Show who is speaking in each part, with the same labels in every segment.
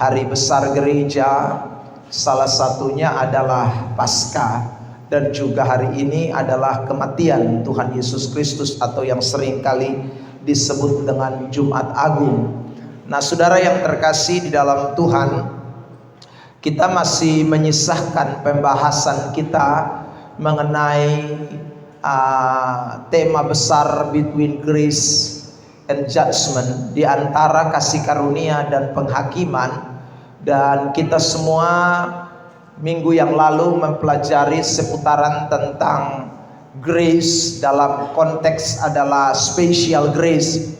Speaker 1: hari besar gereja, salah satunya adalah Paskah, dan juga hari ini adalah kematian Tuhan Yesus Kristus atau yang seringkali disebut dengan Jumat Agung. Nah, saudara yang terkasih di dalam Tuhan, kita masih menyisahkan pembahasan kita mengenai tema besar between grace and judgment, di antara kasih karunia dan penghakiman. Dan kita semua minggu yang lalu mempelajari seputaran tentang grace dalam konteks adalah special grace,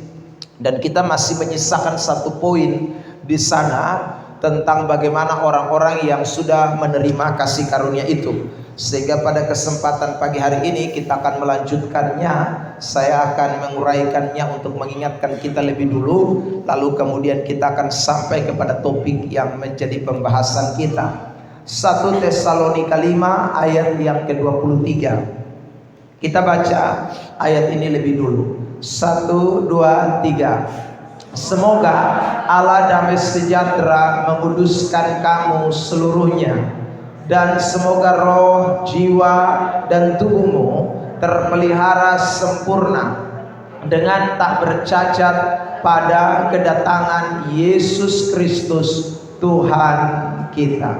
Speaker 1: dan kita masih menyisakan satu poin di sana tentang bagaimana orang-orang yang sudah menerima kasih karunia itu. Sehingga pada kesempatan pagi hari ini kita akan melanjutkannya. Saya akan menguraikannya untuk mengingatkan kita lebih dulu, lalu kemudian kita akan sampai kepada topik yang menjadi pembahasan kita. 1 Tesalonika 5 ayat yang ke-23. Kita baca ayat ini lebih dulu. 1, 2, 3. Semoga Allah damai sejahtera menguduskan kamu seluruhnya, dan semoga roh, jiwa, dan tubuhmu terpelihara sempurna dengan tak bercacat pada kedatangan Yesus Kristus Tuhan kita.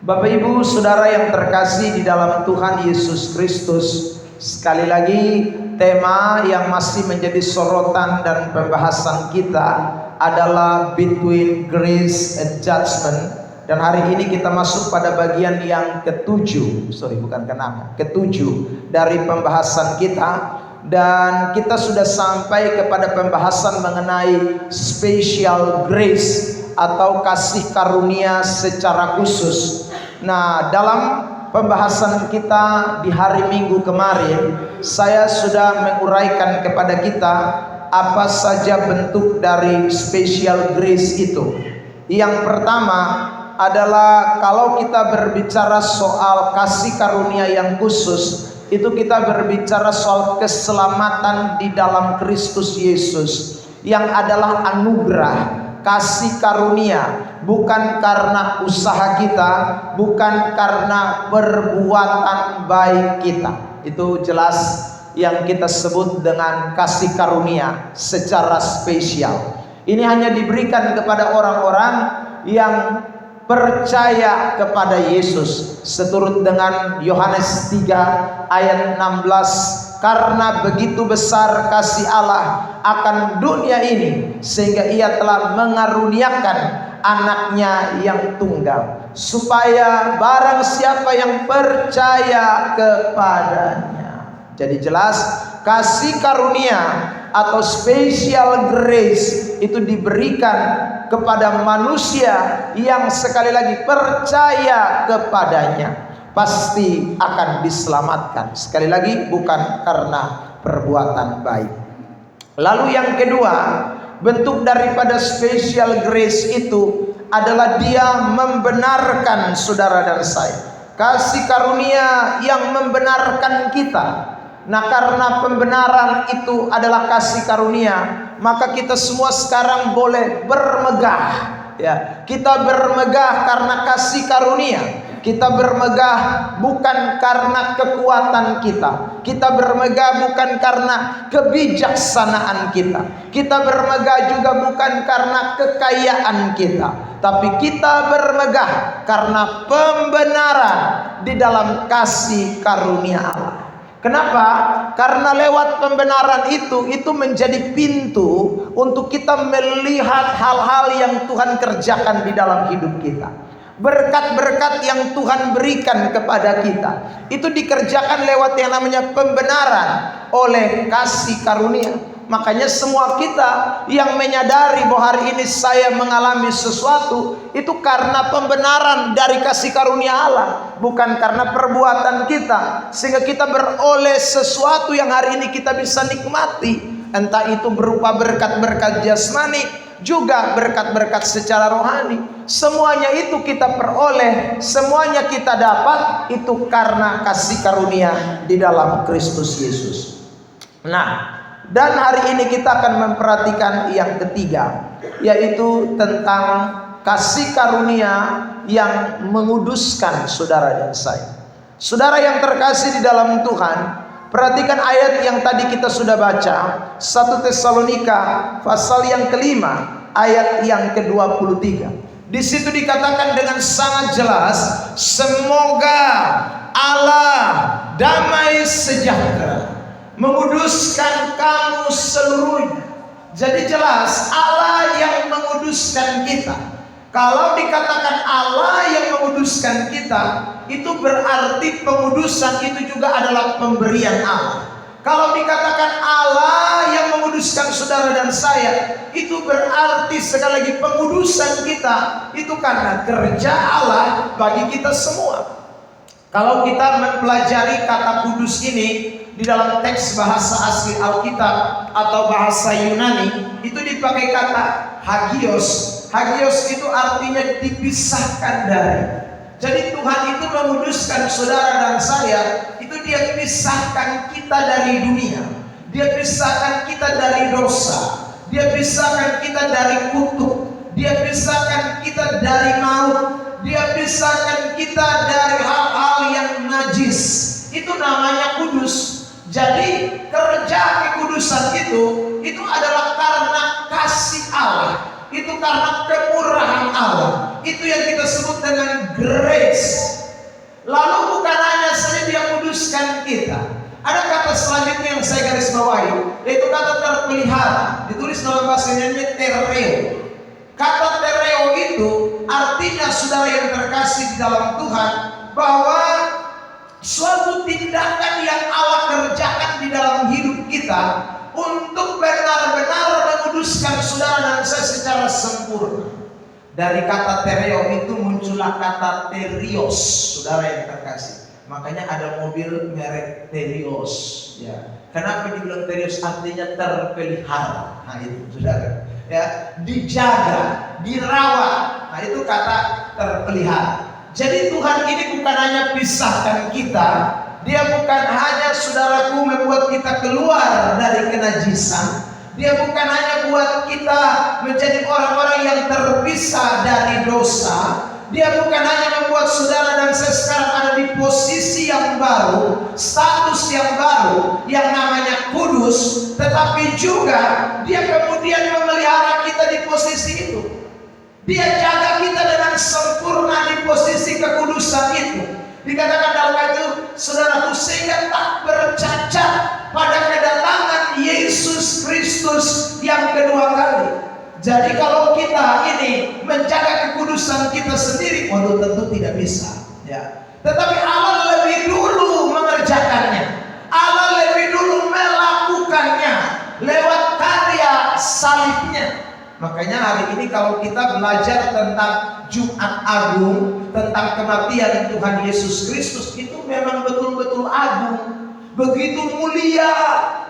Speaker 1: Bapak Ibu Saudara yang terkasih di dalam Tuhan Yesus Kristus, sekali lagi tema yang masih menjadi sorotan dan pembahasan kita adalah between grace and judgment. Dan hari ini kita masuk pada bagian yang ketujuh dari pembahasan kita. Dan kita sudah sampai kepada pembahasan mengenai special grace atau kasih karunia secara khusus. Nah, dalam pembahasan kita di hari Minggu kemarin, saya sudah menguraikan kepada kita apa saja bentuk dari special grace itu. Yang pertama adalah kalau kita berbicara soal kasih karunia yang khusus, itu kita berbicara soal keselamatan di dalam Kristus Yesus, yang adalah anugerah, kasih karunia, bukan karena usaha kita, bukan karena perbuatan baik kita. Itu jelas yang kita sebut dengan kasih karunia secara spesial. Ini hanya diberikan kepada orang-orang yang percaya kepada Yesus, seturut dengan Yohanes 3 ayat 16. Karena begitu besar kasih Allah akan dunia ini, sehingga ia telah mengaruniakan anaknya yang tunggal, supaya barang siapa yang percaya kepadanya. Jadi jelas kasih karunia atau special grace itu diberikan kepada manusia yang sekali lagi percaya kepadanya, pasti akan diselamatkan. Sekali lagi, bukan karena perbuatan baik. Lalu yang kedua, bentuk daripada special grace itu adalah dia membenarkan saudara dan saya. Kasih karunia yang membenarkan kita. Nah, karena pembenaran itu adalah kasih karunia, maka kita semua sekarang boleh bermegah, ya. Kita bermegah karena kasih karunia. Kita bermegah bukan karena kekuatan kita. Kita bermegah bukan karena kebijaksanaan kita. Kita bermegah juga bukan karena kekayaan kita, tapi kita bermegah karena pembenaran di dalam kasih karunia Allah. Kenapa? Karena lewat pembenaran itu menjadi pintu untuk kita melihat hal-hal yang Tuhan kerjakan di dalam hidup kita. Berkat-berkat yang Tuhan berikan kepada kita itu dikerjakan lewat yang namanya pembenaran oleh kasih karunia. Makanya semua kita yang menyadari bahwa hari ini saya mengalami sesuatu, itu karena pembenaran dari kasih karunia Allah, bukan karena perbuatan kita. Sehingga kita beroleh sesuatu yang hari ini kita bisa nikmati, entah itu berupa berkat-berkat jasmani, juga berkat-berkat secara rohani. Semuanya itu kita peroleh, semuanya kita dapat, itu karena kasih karunia di dalam Kristus Yesus. Nah, dan hari ini kita akan memperhatikan yang ketiga, yaitu tentang kasih karunia yang menguduskan saudara dan saya. Saudara yang terkasih di dalam Tuhan, perhatikan ayat yang tadi kita sudah baca, 1 Tesalonika pasal yang kelima, ayat yang ke-23. Di situ dikatakan dengan sangat jelas, semoga Allah damai sejahtera menguduskan kamu seluruhnya. Jadi jelas Allah yang menguduskan kita. Kalau dikatakan Allah yang menguduskan kita, itu berarti pengudusan itu juga adalah pemberian Allah. Kalau dikatakan Allah yang menguduskan saudara dan saya, itu berarti sekali lagi pengudusan kita itu karena kerja Allah bagi kita semua. Kalau kita mempelajari kata kudus ini di dalam teks bahasa asli Alkitab atau bahasa Yunani, itu dipakai kata hagios. Hagios itu artinya dipisahkan dari. Jadi Tuhan itu menguduskan saudara dan saya, itu Dia pisahkan kita dari dunia, Dia pisahkan kita dari dosa, Dia pisahkan kita dari kutuk, Dia pisahkan kita dari maut, Dia pisahkan kita dari hal-hal yang najis. Itu namanya kudus. Jadi kerja kekudusan itu adalah karena kasih Allah, itu karena kemurahan Allah. Itu yang kita sebut dengan grace. Lalu bukan hanya saja Dia kuduskan kita, ada kata selanjutnya yang saya garis bawahi, yaitu kata terpelihara. Ditulis dalam bahasa Yunani tereo. Kata tereo itu artinya saudara yang terkasih di dalam Tuhan, bahwa suatu tindakan yang Allah kerjakan di dalam hidup kita untuk benar-benar menguduskan saudara dan saya secara sempurna. Dari kata tereo itu muncullah kata terios, saudara yang terkasih. Makanya ada mobil merek Terios, ya. Kenapa dibilang Terios? Artinya terpelihara. Nah itu saudara, ya, dijaga, dirawat. Nah itu kata terpelihara. Jadi Tuhan ini bukan hanya pisahkan kita, Dia bukan hanya saudaraku membuat kita keluar dari kenajisan, Dia bukan hanya buat kita menjadi orang-orang yang terpisah dari dosa, Dia bukan hanya membuat saudara dan saya sekarang ada di posisi yang baru, status yang baru, yang namanya kudus, tetapi juga Dia kemudian memelihara kita di posisi itu. Dia jaga kita dengan sempurna di posisi kekudusan itu. Dikatakan dalam ayat itu, saudaraku, sehingga tak bercacat pada kedatangan Yesus Kristus yang kedua kali. Jadi kalau kita ini menjaga kekudusan kita sendiri, waduh tentu tidak bisa, ya. Tetapi Allah lebih dulu mengerjakannya. Allah lebih dulu melakukannya lewat karya salibnya. Makanya hari ini kalau kita belajar tentang Jumat Agung, tentang kematian Tuhan Yesus Kristus, itu memang betul-betul agung, begitu mulia,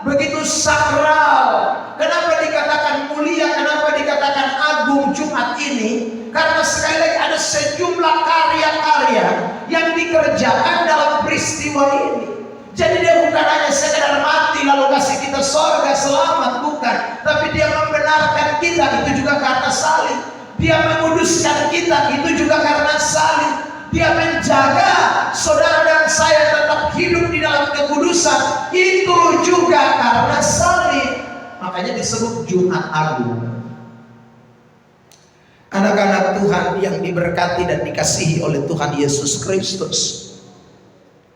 Speaker 1: begitu sakral. Kenapa dikatakan mulia? Kenapa dikatakan agung Jumat ini? Karena sekali lagi ada sejumlah karya-karya yang dikerjakan dalam peristiwa ini. Jadi Dia bukan hanya sekedar mati lalu kasih kita surga selamat, bukan. Tapi Dia membenarkan kita, itu juga karena salib. Dia menguduskan kita, itu juga karena salib. Dia menjaga saudara dan saya tetap hidup di dalam kekudusan, itu juga karena salib. Makanya disebut Jumat Agung. Anak-anak Tuhan yang diberkati dan dikasihi oleh Tuhan Yesus Kristus.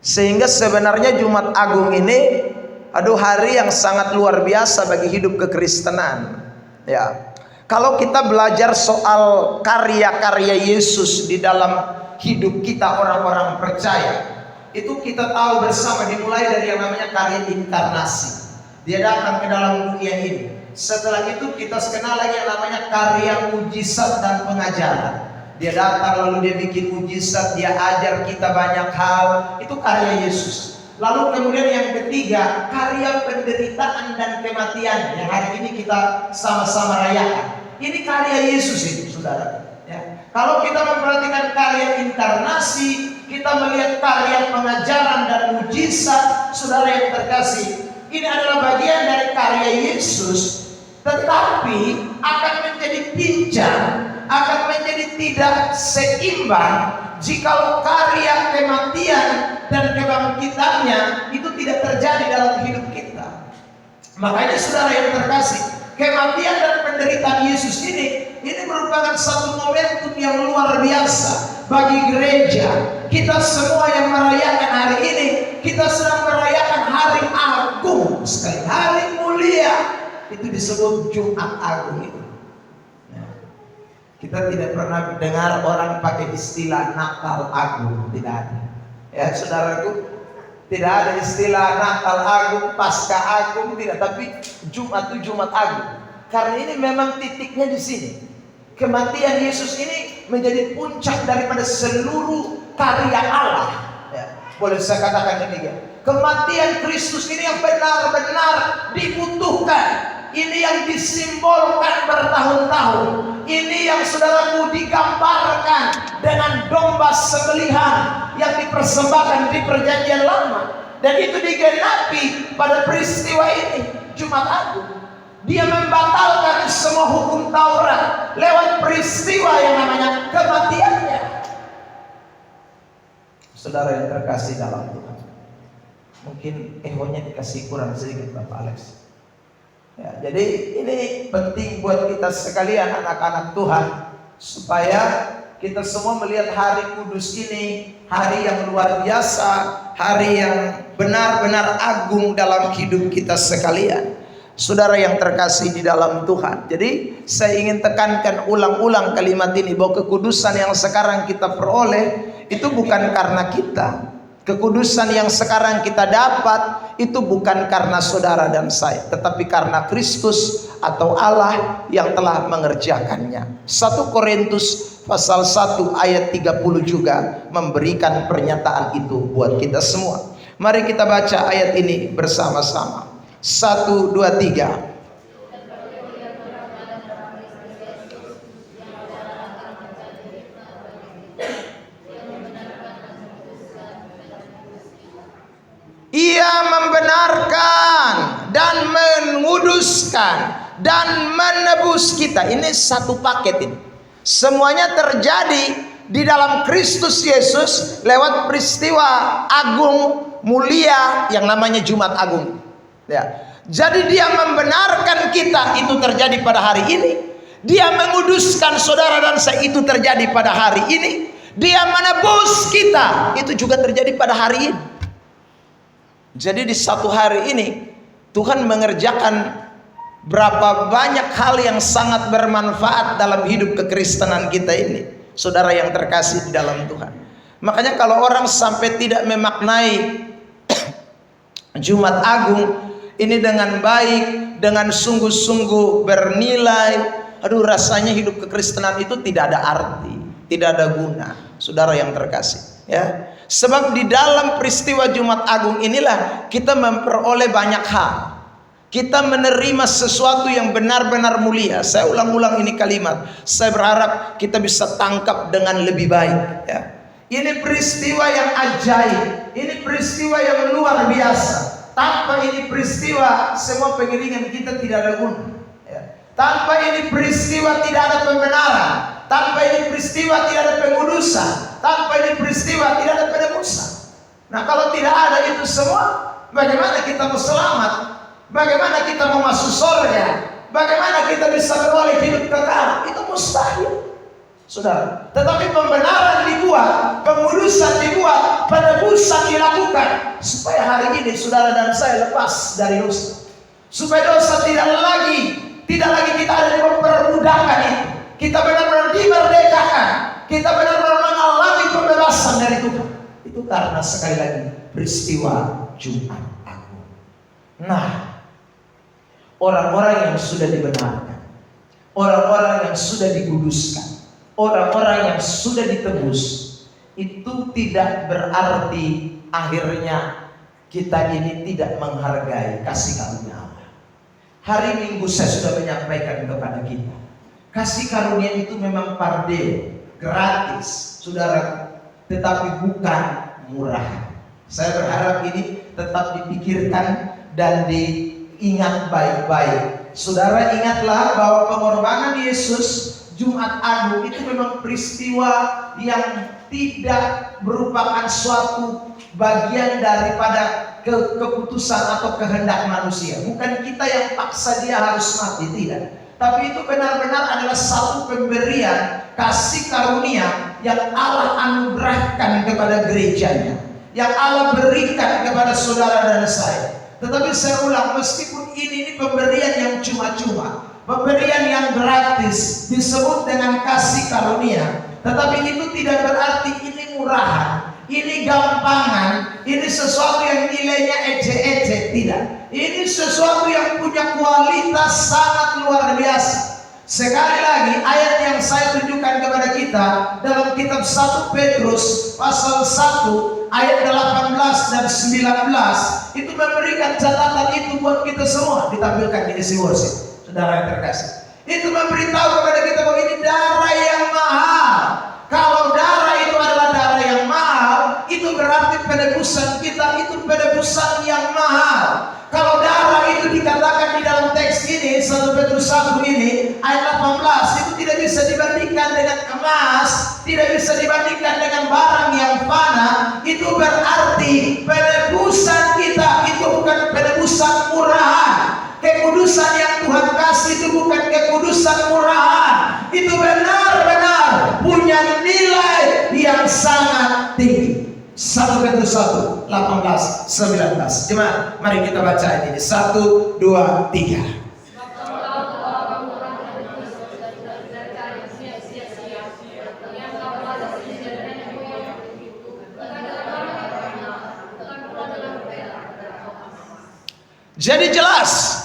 Speaker 1: Sehingga sebenarnya Jumat Agung ini hari yang sangat luar biasa bagi hidup kekristenan. Ya. Kalau kita belajar soal karya-karya Yesus di dalam hidup kita orang-orang percaya, itu kita tahu bersama dimulai dari yang namanya karya inkarnasi. Dia datang ke dalam dunia ini. Setelah itu kita kenal lagi yang namanya karya mujizat dan pengajaran. Dia datang lalu Dia bikin mujizat, Dia ajar kita banyak hal. Itu karya Yesus. Lalu kemudian yang ketiga, karya penderitaan dan kematian yang hari ini kita sama-sama rayakan. Ini karya Yesus itu, saudara. Ya. Kalau kita memperhatikan karya inkarnasi, kita melihat karya pengajaran dan mujizat, saudara yang terkasih. Ini adalah bagian dari karya Yesus, tetapi akan menjadi pincang, akan menjadi ini tidak seimbang jikalau karya kematian dan kebangkitannya itu tidak terjadi dalam hidup kita. Makanya saudara yang terkasih, kematian dan penderitaan Yesus ini merupakan satu momentum yang luar biasa bagi gereja. Kita semua yang merayakan hari ini, kita sedang merayakan hari agung sekali, hari mulia. Itu disebut Jumat Agung itu. Kita tidak pernah dengar orang pakai istilah Natal Agung, tidak ada. Ya saudaraku, tidak ada istilah Natal Agung, Paskah Agung, tidak. Tapi Jumat itu Jumat Agung. Karena ini memang titiknya di sini. Kematian Yesus ini menjadi puncak daripada seluruh karya Allah. Ya, boleh saya katakan demikian. Kematian Kristus ini yang benar-benar dibutuhkan. Ini yang disimbolkan bertahun-tahun. Ini yang saudaraku digambarkan dengan domba sembelihan yang dipersembahkan di perjanjian lama. Dan itu digenapi pada peristiwa ini, Jumat Agung. Dia membatalkan semua hukum Taurat lewat peristiwa yang namanya kematiannya. Saudara yang terkasih dalam Tuhan, mungkin ehonya dikasih kurang sedikit Bapak Alex. Ya, jadi ini penting buat kita sekalian anak-anak Tuhan, supaya kita semua melihat hari kudus ini, hari yang luar biasa, hari yang benar-benar agung dalam hidup kita sekalian. Saudara yang terkasih di dalam Tuhan, jadi saya ingin tekankan ulang-ulang kalimat ini, bahwa kekudusan yang sekarang kita peroleh itu bukan karena kita. Kekudusan yang sekarang kita dapat itu bukan karena saudara dan saya, tetapi karena Kristus atau Allah yang telah mengerjakannya. 1 Korintus pasal 1 ayat 30 juga memberikan pernyataan itu buat kita semua. Mari kita baca ayat ini bersama-sama. 1, 2, 3. Ia membenarkan dan menguduskan dan menebus kita. Ini satu paket ini. Semuanya terjadi di dalam Kristus Yesus lewat peristiwa agung mulia yang namanya Jumat Agung. Ya. Jadi dia membenarkan kita, itu terjadi pada hari ini. Dia menguduskan saudara dan saya, itu terjadi pada hari ini. Dia menebus kita, itu juga terjadi pada hari ini. Jadi di satu hari ini Tuhan mengerjakan berapa banyak hal yang sangat bermanfaat dalam hidup kekristenan kita ini, saudara yang terkasih di dalam Tuhan. Makanya kalau orang sampai tidak memaknai Jumat Agung ini dengan baik, dengan sungguh-sungguh bernilai, aduh rasanya hidup kekristenan itu tidak ada arti, tidak ada guna, saudara yang terkasih. Ya, sebab di dalam peristiwa Jumat Agung inilah kita memperoleh banyak hal. Kita menerima sesuatu yang benar-benar mulia. Saya ulang-ulang ini kalimat. Saya berharap kita bisa tangkap dengan lebih baik. Ya. Ini peristiwa yang ajaib. Ini peristiwa yang luar biasa. Tanpa ini peristiwa, semua pengiringan kita tidak ada guna. Ya. Tanpa ini peristiwa tidak ada pembenaran. Tanpa ini peristiwa tidak ada pengudusan. Tanpa ini peristiwa tidak ada penebusan. Nah kalau tidak ada itu semua, bagaimana kita mau selamat? Bagaimana kita mau masuk surga? Bagaimana kita bisa beroleh hidup kekal? Itu mustahil, saudara. Tetapi pembenaran dibuat, pengudusan dibuat, penebusan dilakukan, supaya hari ini saudara dan saya lepas dari dosa. Supaya dosa tidak lagi kita ada di perbudakan itu. Kita benar-benar dimerdekakan. Kita benar-benar mengalami pembebasan dari Tuhan. Itu karena sekali lagi peristiwa Jumat Agung. Nah, orang-orang yang sudah dibenarkan, orang-orang yang sudah dikuduskan, orang-orang yang sudah ditebus, itu tidak berarti akhirnya kita ini tidak menghargai kasih karunia Allah. Hari Minggu saya sudah menyampaikan kepada kita, kasih karunia itu memang pardeo, gratis, saudara, tetapi bukan murah. Saya berharap ini tetap dipikirkan dan diingat baik-baik. Saudara, ingatlah bahwa pengorbanan Yesus Jumat Agung itu memang peristiwa yang tidak merupakan suatu bagian daripada keputusan atau kehendak manusia. Bukan kita yang paksa dia harus mati, tidak. Tapi itu benar-benar adalah satu pemberian kasih karunia yang Allah anugerahkan kepada gerejanya, yang Allah berikan kepada saudara dan saya. Tetapi saya ulang, meskipun ini pemberian yang cuma-cuma, pemberian yang gratis, disebut dengan kasih karunia, tetapi itu tidak berarti ini murahan, ini gampangan, ini sesuatu yang nilainya ece-ece. Tidak. Ini sesuatu yang punya kualitas sangat luar biasa. Sekali lagi, ayat yang saya tunjukkan kepada kita dalam kitab 1 Petrus pasal 1 ayat 18 dan 19 itu memberikan catatan itu buat kita semua. Ditampilkan di isi worship, saudara yang terkasih. Itu memberitahu kepada kita bahwa ini darah yang mahal. Kalau darah itu adalah darah yang mahal, itu berarti penebusan kita itu penebusan yang mahal. Kalau darah itu dikatakan di dalam teks ini 1 Petrus 1 ini ayat 18 itu tidak bisa dibandingkan dengan emas, tidak bisa dibandingkan dengan barang yang fana. Itu berarti penebusan kita itu bukan penebusan murahan. Kekudusan yang Tuhan kasih itu bukan kekudusan murahan. Itu benar-benar punya nilai yang sangat tinggi. 1 Petrus 1, 18, 19. Jemaat, mari kita baca ini. 1, 2, 3. Jadi jelas,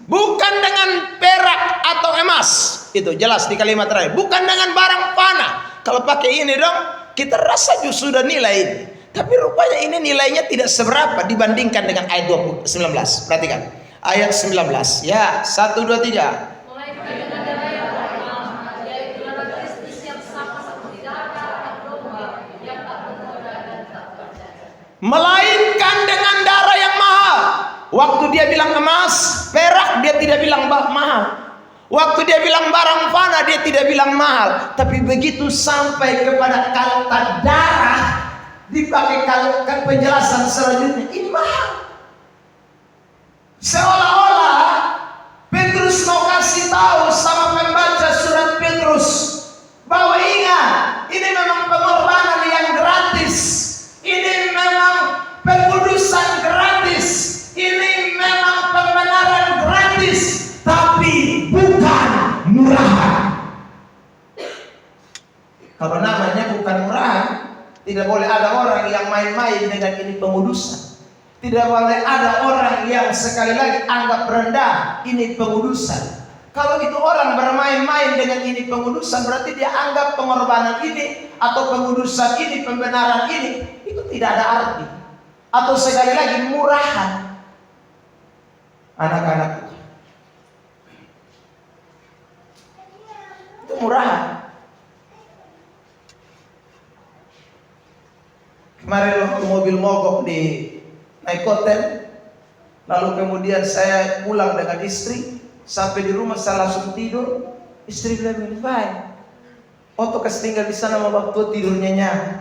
Speaker 1: bukan dengan perak atau emas. Itu jelas di kalimat terakhir. Bukan dengan barang panah. Kalau pakai ini dong, kita rasa justru sudah nilai ini. Tapi rupanya ini nilainya tidak seberapa dibandingkan dengan ayat 19. Perhatikan. Ayat 19. Ya, 1, 2, 3. Melainkan dengan darah yang mahal. Waktu dia bilang emas, perak, dia tidak bilang mahal. Waktu dia bilang barang fana, dia tidak bilang mahal. Tapi begitu sampai kepada kata darah, dipakai kalimat penjelasan selanjutnya, ini mahal. Seolah-olah Petrus mau kasih tahu sama pembaca surat Petrus bahwa ingat, ini memang pengorbanan yang gratis. Ini memang pengudusan gratis. Ini memang pembenaran gratis, tapi bukan murahan. Kalau namanya bukan murahan, tidak boleh ada orang yang main-main dengan ini pengudusan. Tidak boleh ada orang yang sekali lagi anggap rendah ini pengudusan. Kalau itu orang bermain-main dengan ini pengudusan, berarti dia anggap pengorbanan ini atau pengudusan ini, pembenaran ini, itu tidak ada arti. Atau sekali lagi murahan. Anak-anak itu murahan. Kemarin waktu mobil mogok di naik hotel, lalu kemudian saya pulang dengan istri, sampai di rumah saya langsung tidur. Istri bilang, "Bye, Oto kasih tinggal di sana, mau waktu tidurnya nyanyi."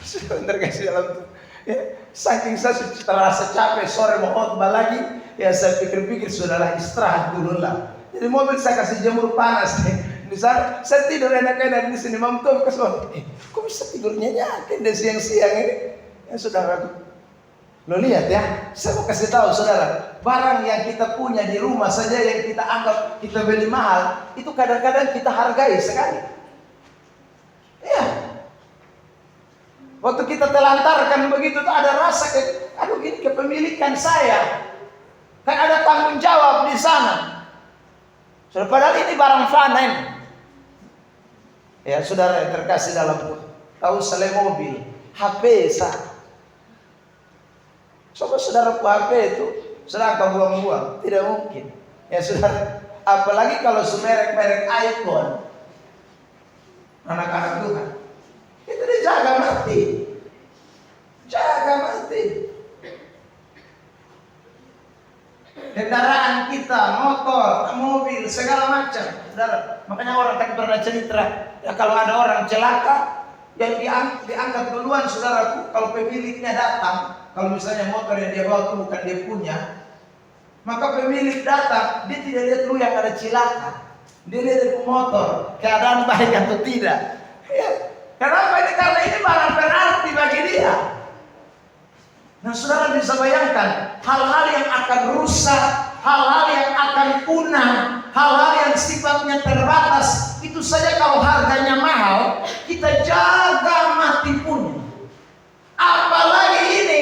Speaker 1: Sebentar kasih dalam tuh. Ya, saking saya terasa capek, sore mau khotbah lagi, ya saya pikir-pikir sudahlah istirahat dulu lah. Jadi mobil saya kasih jemur panas nih. Di sana saya tidur enak-enak di sini. Mam tuh kesel. Kok bisa tidurnya nyakin dari siang-siang ini? Ya saudara, lo lihat ya. Saya mau kasih tahu saudara, barang yang kita punya di rumah saja yang kita anggap kita beli mahal, itu kadang-kadang kita hargai sekali. Ya. Waktu kita telantarkan begitu tuh ada rasa aduh ini kepemilikan saya. Kan ada tanggung jawab di sana. Saudara, padahal ini barang fana ini. Ya, saudara yang terkasih dalam tahu selain mobil, HP sah. Coba saudara HP itu, saudara akan buang-buang, tidak mungkin. Ya saudara, apalagi kalau semerek-merek iPhone, anak-anak Tuhan, itu dijaga mati, jaga mati. Kendaraan kita, motor, mobil, segala macam, saudara. Makanya orang pernah cerita, ya kalau ada orang celaka, yang diangkat duluan saudaraku, kalau pemiliknya datang, kalau misalnya motor yang dia bawa itu bukan dia punya, maka pemilik datang, dia tidak lihat lu yang ada celaka, dia lihat itu motor, keadaan baik atau tidak. Ya, kenapa ini? Karena ini barang berarti bagi dia. Nah, saudara bisa bayangkan hal-hal yang akan rusak, hal-hal yang akan punah, hal-hal yang sifatnya terbatas, itu saja kalau harganya mahal, kita jaga mati punya. Apalagi ini,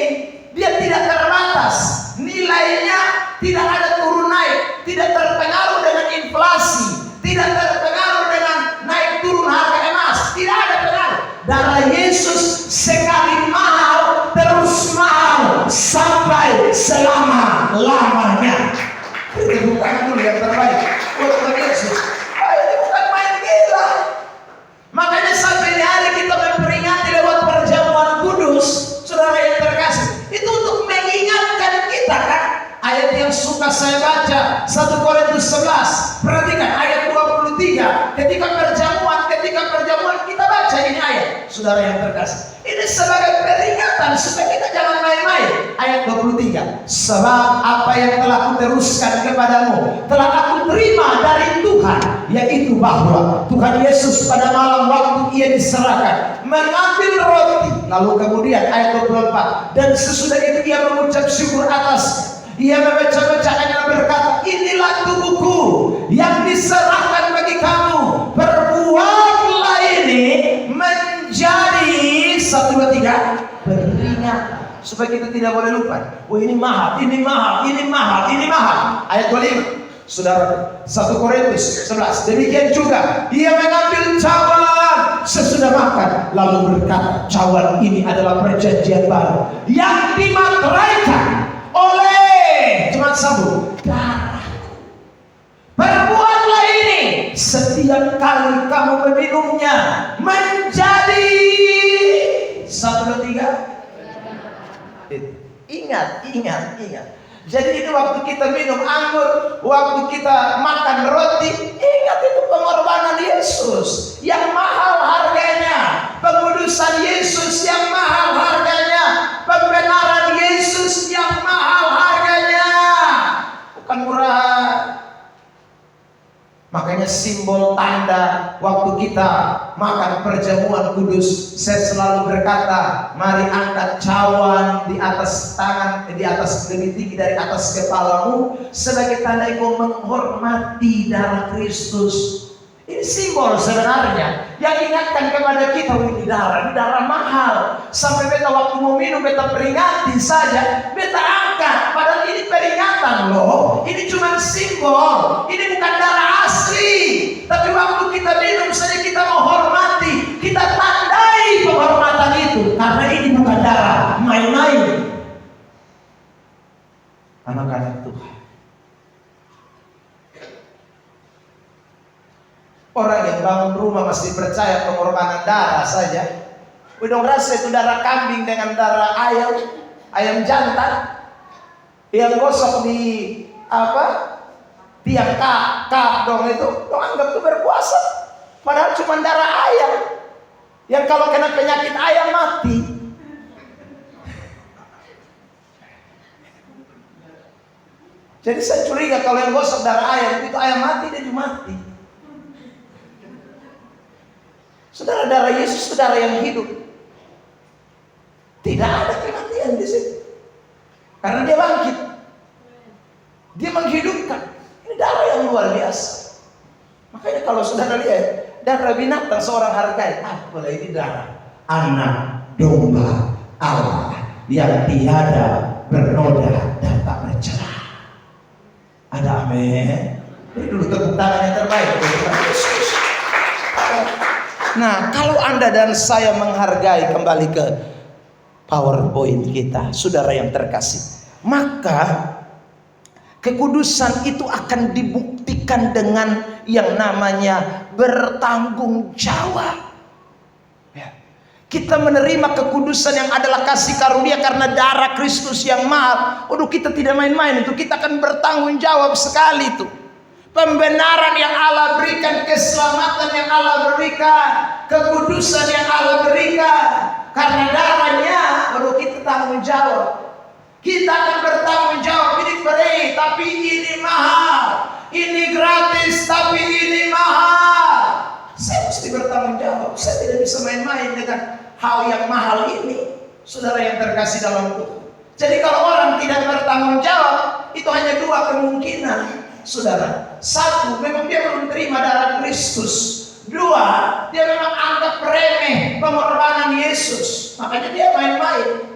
Speaker 1: dia tidak terbatas, nilainya tidak ada turun naik, tidak terpengaruh dengan inflasi, tidak terpengaruh dengan naik turun harga emas, tidak ada pengaruh. Darah Yesus sekali mahal, terus mahal sampai selama-lamanya. Itu bukan dulu yang terbaik buat Tuhan Yesus. Ini bukan main gila. Makanya sampai di hari kita memperingati lewat perjamuan kudus, saudara yang terkasih, itu untuk mengingatkan kita kan. Ayat yang suka saya baca 1 Korintus 11. Perhatikan ayat 23. Ketika perjamuan kita baca ini ayat, saudara yang terkasih. Ini sebagai peringatan supaya kita jangan main-main. Ayat 23. Sebab apa yang telah kuteruskan kepadamu telah aku terima dari Tuhan, yaitu bahwa Tuhan Yesus pada malam waktu ia diserahkan mengambil roti. Lalu kemudian ayat 24. Dan sesudah itu ia mengucap syukur atasnya. Ia memecah-mecahkan dan berkata, inilah tubuhku yang diserahkan bagi kamu. Perbuatlah ini menjadi 1, 2, 3 peringatan. Supaya kita tidak boleh lupa. Oh ini mahal, ini mahal, ini mahal, ini mahal. Ayat 25. Saudara, 1 Korintus 11. Demikian juga ia mengambil cawan sesudah makan, lalu berkata, cawan ini adalah perjanjian baru yang dimateraikan oleh cuma sambung darah. Perbuatlah ini setiap kali kamu meminumnya menjadi 1, 2, 3. Ingat. Jadi ini waktu kita minum anggur, waktu kita makan roti, ingat itu pengorbanan Yesus yang mahal harganya, pengudusan Yesus yang mahal harganya, pembenaran Yesus yang mahal harganya, bukan murah. Makanya simbol tanda waktu kita makan perjamuan kudus, saya selalu berkata, mari angkat cawan di atas tangan, di atas lebih tinggi dari atas kepalamu, sebagai tanda engkau menghormati darah Kristus. Ini simbol sebenarnya yang ingatkan kepada kita, ini darah mahal. Sampai beta waktu mau minum, beta peringati saja, beta angkat. Padahal ini peringatan loh. Ini cuma simbol. Ini bukan darah asli. Tapi waktu kita minum saja kita menghormati, kita tandai penghormatan itu. Karena ini bukan darah main-main. Anak-anak Tuhan, orang yang bangun rumah masih percaya pengorbanan darah saja. Udah rasa itu darah kambing dengan darah ayam jantan yang gosok di tiang kak dong itu, dong anggap itu berkuasa. Padahal cuma darah ayam yang kalau kena penyakit ayam mati. Jadi saya curiga kalau yang gosok darah ayam itu ayam mati, dia juga mati. Saudara, darah Yesus itu darah yang hidup. Tidak ada kematian di situ. Karena dia bangkit. Dia menghidupkan. Ini darah yang luar biasa. Makanya kalau saudara lihat, darah binatang seorang hargai. Apalah ini darah anak domba Allah yang tiada bernoda dan tak bercelah. Ada amin. Ini dulu tepuk tangan yang terbaik untuk Tuhan Yesus. Nah, kalau Anda dan saya menghargai, kembali ke PowerPoint kita, saudara yang terkasih, maka kekudusan itu akan dibuktikan dengan yang namanya bertanggung jawab. Ya. Kita menerima kekudusan yang adalah kasih karunia karena darah Kristus yang mahal. Kita tidak main-main itu, kita akan bertanggung jawab sekali itu. pembenaran yang Allah berikan, keselamatan yang Allah berikan, kekudusan yang Allah berikan. Karena darahnya baru kita tanggung jawab. Kita akan bertanggung jawab. Ini free tapi ini mahal. Ini gratis tapi ini mahal. Saya mesti bertanggung jawab. Saya tidak bisa main-main dengan hal yang mahal ini, saudara yang terkasih dalam Tuhan. Jadi kalau orang tidak bertanggung jawab, itu hanya dua kemungkinan, saudara. Satu, memang dia belum terima darah Kristus. Dua, dia memang anggap remeh pengorbanan Yesus. Makanya dia main-main.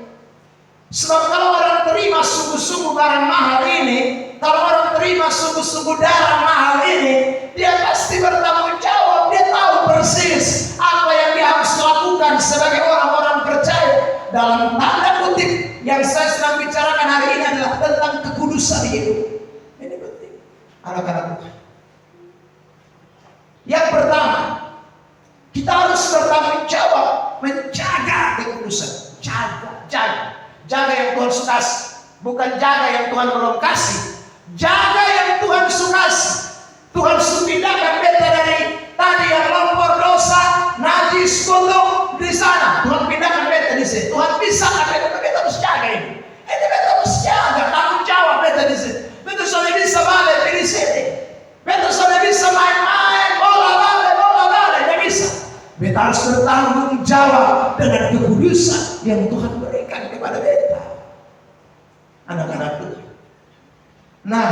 Speaker 1: Sebab kalau orang terima sungguh-sungguh barang mahal ini, kalau orang terima sungguh-sungguh darah mahal ini, dia pasti bertanggung jawab. Dia tahu persis apa yang dia harus lakukan sebagai orang-orang percaya. Dalam tanda kutip, yang saya sedang bicarakan hari ini adalah tentang kekudusan hidup. Ini penting, anak-anak Tuhan. Yang pertama, kita harus bertanggung jawab menjaga kekudusan. Jaga yang Tuhan suka, bukan jaga yang Tuhan belum kasih. Jaga yang Tuhan suka. Tuhan sudah pindahkan beta dari tadi yang lompor dosa, najis, kotor di sana. Tuhan pindahkan beta di sini. Tuhan pisahkan beta harus jaga ini. Ini beta harus jaga, tanggung jawab beta di sini. Beta sudah bisa balik di sini. Beta sudah bisa main-main, bola balik, tidak bisa. Beta harus bertanggung jawab dengan kekudusan yang Tuhan berikan kepada beta. Anak-anak Tuhan. Nah,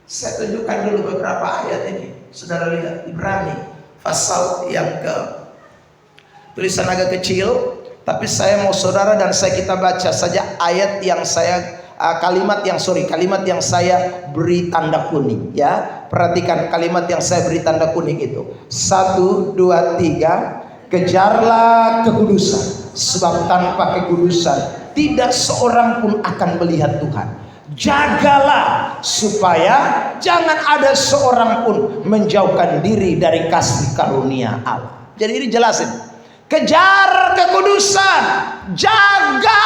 Speaker 1: saya tunjukkan dulu beberapa ayat ini. Saudara lihat, Ibrani pasal yang ke, tulisan agak kecil, tapi saya mau saudara dan kita baca saja ayat yang saya kalimat yang saya beri tanda kuning, ya. Perhatikan kalimat yang saya beri tanda kuning itu. 1, 2, 3. Kejarlah kekudusan, sebab tanpa kekudusan tidak seorang pun akan melihat Tuhan. Jagalah supaya jangan ada seorang pun menjauhkan diri dari kasih karunia Allah. Jadi ini jelasin. Kejar kekudusan, jaga.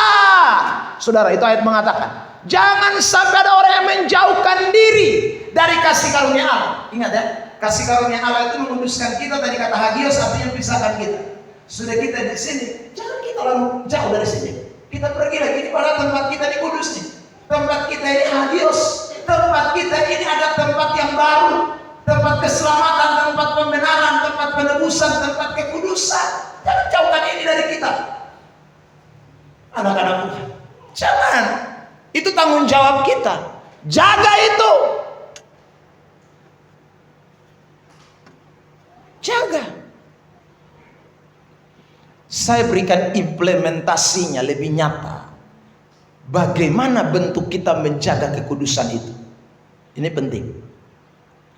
Speaker 1: Saudara, itu ayat mengatakan, jangan sampai ada orang yang menjauhkan diri dari kasih karunia Allah. Ingat ya, kasih karunia Allah itu menguduskan kita. Tadi kata hagios artinya pisahkan kita. Sudah kita di sini, jangan kita lalu jauh dari sini. Kita pergi lagi di pada tempat kita di kudus nih. Tempat kita ini hagios. Tempat kita ini ada tempat yang baru. Tempat keselamatan, tempat pembenaran, tempat penebusan, tempat kekudusan. Jangan jauhkan ini dari kita, anak-anak Tuhan. Jangan. Itu tanggung jawab kita. Jaga itu. Jaga. Saya berikan implementasinya lebih nyata. Bagaimana bentuk kita menjaga kekudusan itu? Ini penting,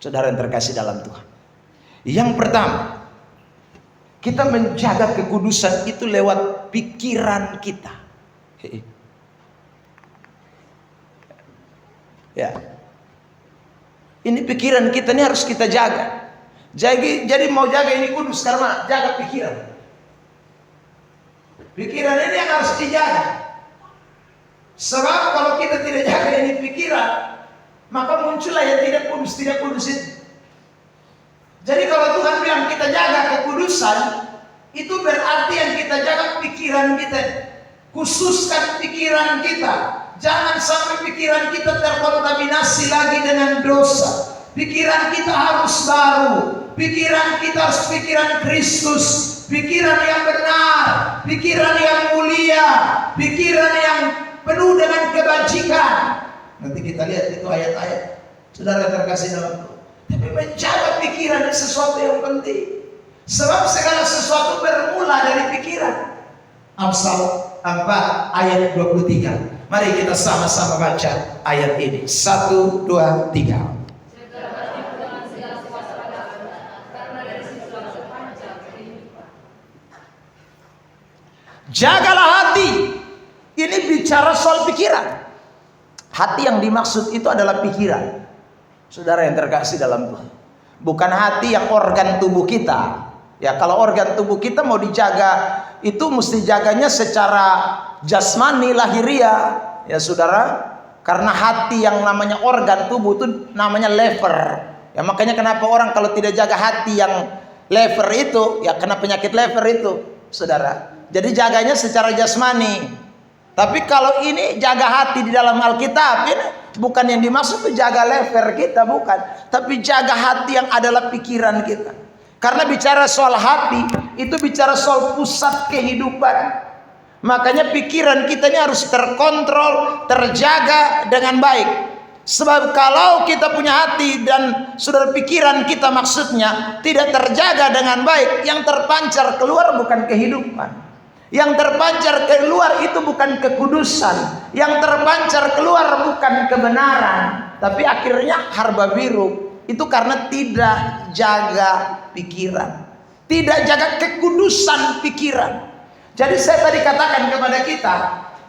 Speaker 1: saudara yang terkasih dalam Tuhan. Yang pertama, kita menjaga kekudusan itu lewat pikiran kita. Ya, ini pikiran kita ini harus kita jaga. Jadi mau jaga ini kudus karena jaga pikiran. Pikiran ini yang harus dijaga. Sebab kalau kita tidak jaga ini pikiran, maka muncullah yang tidak kudus itu. Jadi kalau Tuhan bilang kita jaga kekudusan, itu berarti yang kita jaga pikiran kita. Khususkan pikiran kita. Jangan sampai pikiran kita terkontaminasi lagi dengan dosa. Pikiran kita harus baru. Pikiran kita harus pikiran Kristus. Pikiran yang benar. Pikiran yang mulia. Pikiran yang penuh dengan kebajikan. Nanti kita lihat itu ayat-ayat. Saudara terkasih dalam Tuhan. Tapi menjaga pikiran itu sesuatu yang penting. Sebab segala sesuatu bermula dari pikiran. Amsal 4 ayat 23. Mari kita sama-sama baca ayat ini. 1, 2, 3. Jagalah hati. Ini bicara soal pikiran. Hati yang dimaksud itu adalah pikiran. Saudara yang terkasih dalam Tuhan. Bukan hati yang organ tubuh kita. Ya, kalau organ tubuh kita mau dijaga, itu mesti jaganya secara jasmani, lahiriah. Ya saudara, Karena hati yang namanya organ tubuh itu namanya lever. Ya makanya kenapa orang kalau tidak jaga hati yang lever itu, ya kena penyakit lever itu, saudara. Jadi jaganya secara jasmani. Tapi kalau ini jaga hati di dalam Alkitab ini bukan yang dimaksud itu jaga lever kita, bukan. Tapi jaga hati yang adalah pikiran kita. Karena bicara soal hati itu bicara soal pusat kehidupan. Makanya pikiran kita ini harus terkontrol, terjaga dengan baik. Sebab kalau kita punya hati dan saudara pikiran kita maksudnya tidak terjaga dengan baik, yang terpancar keluar bukan kehidupan. Yang terpancar keluar itu bukan kekudusan. Yang terpancar keluar bukan kebenaran. Tapi akhirnya harba biru. Itu karena tidak jaga pikiran. Tidak jaga kekudusan pikiran. Jadi saya tadi katakan kepada kita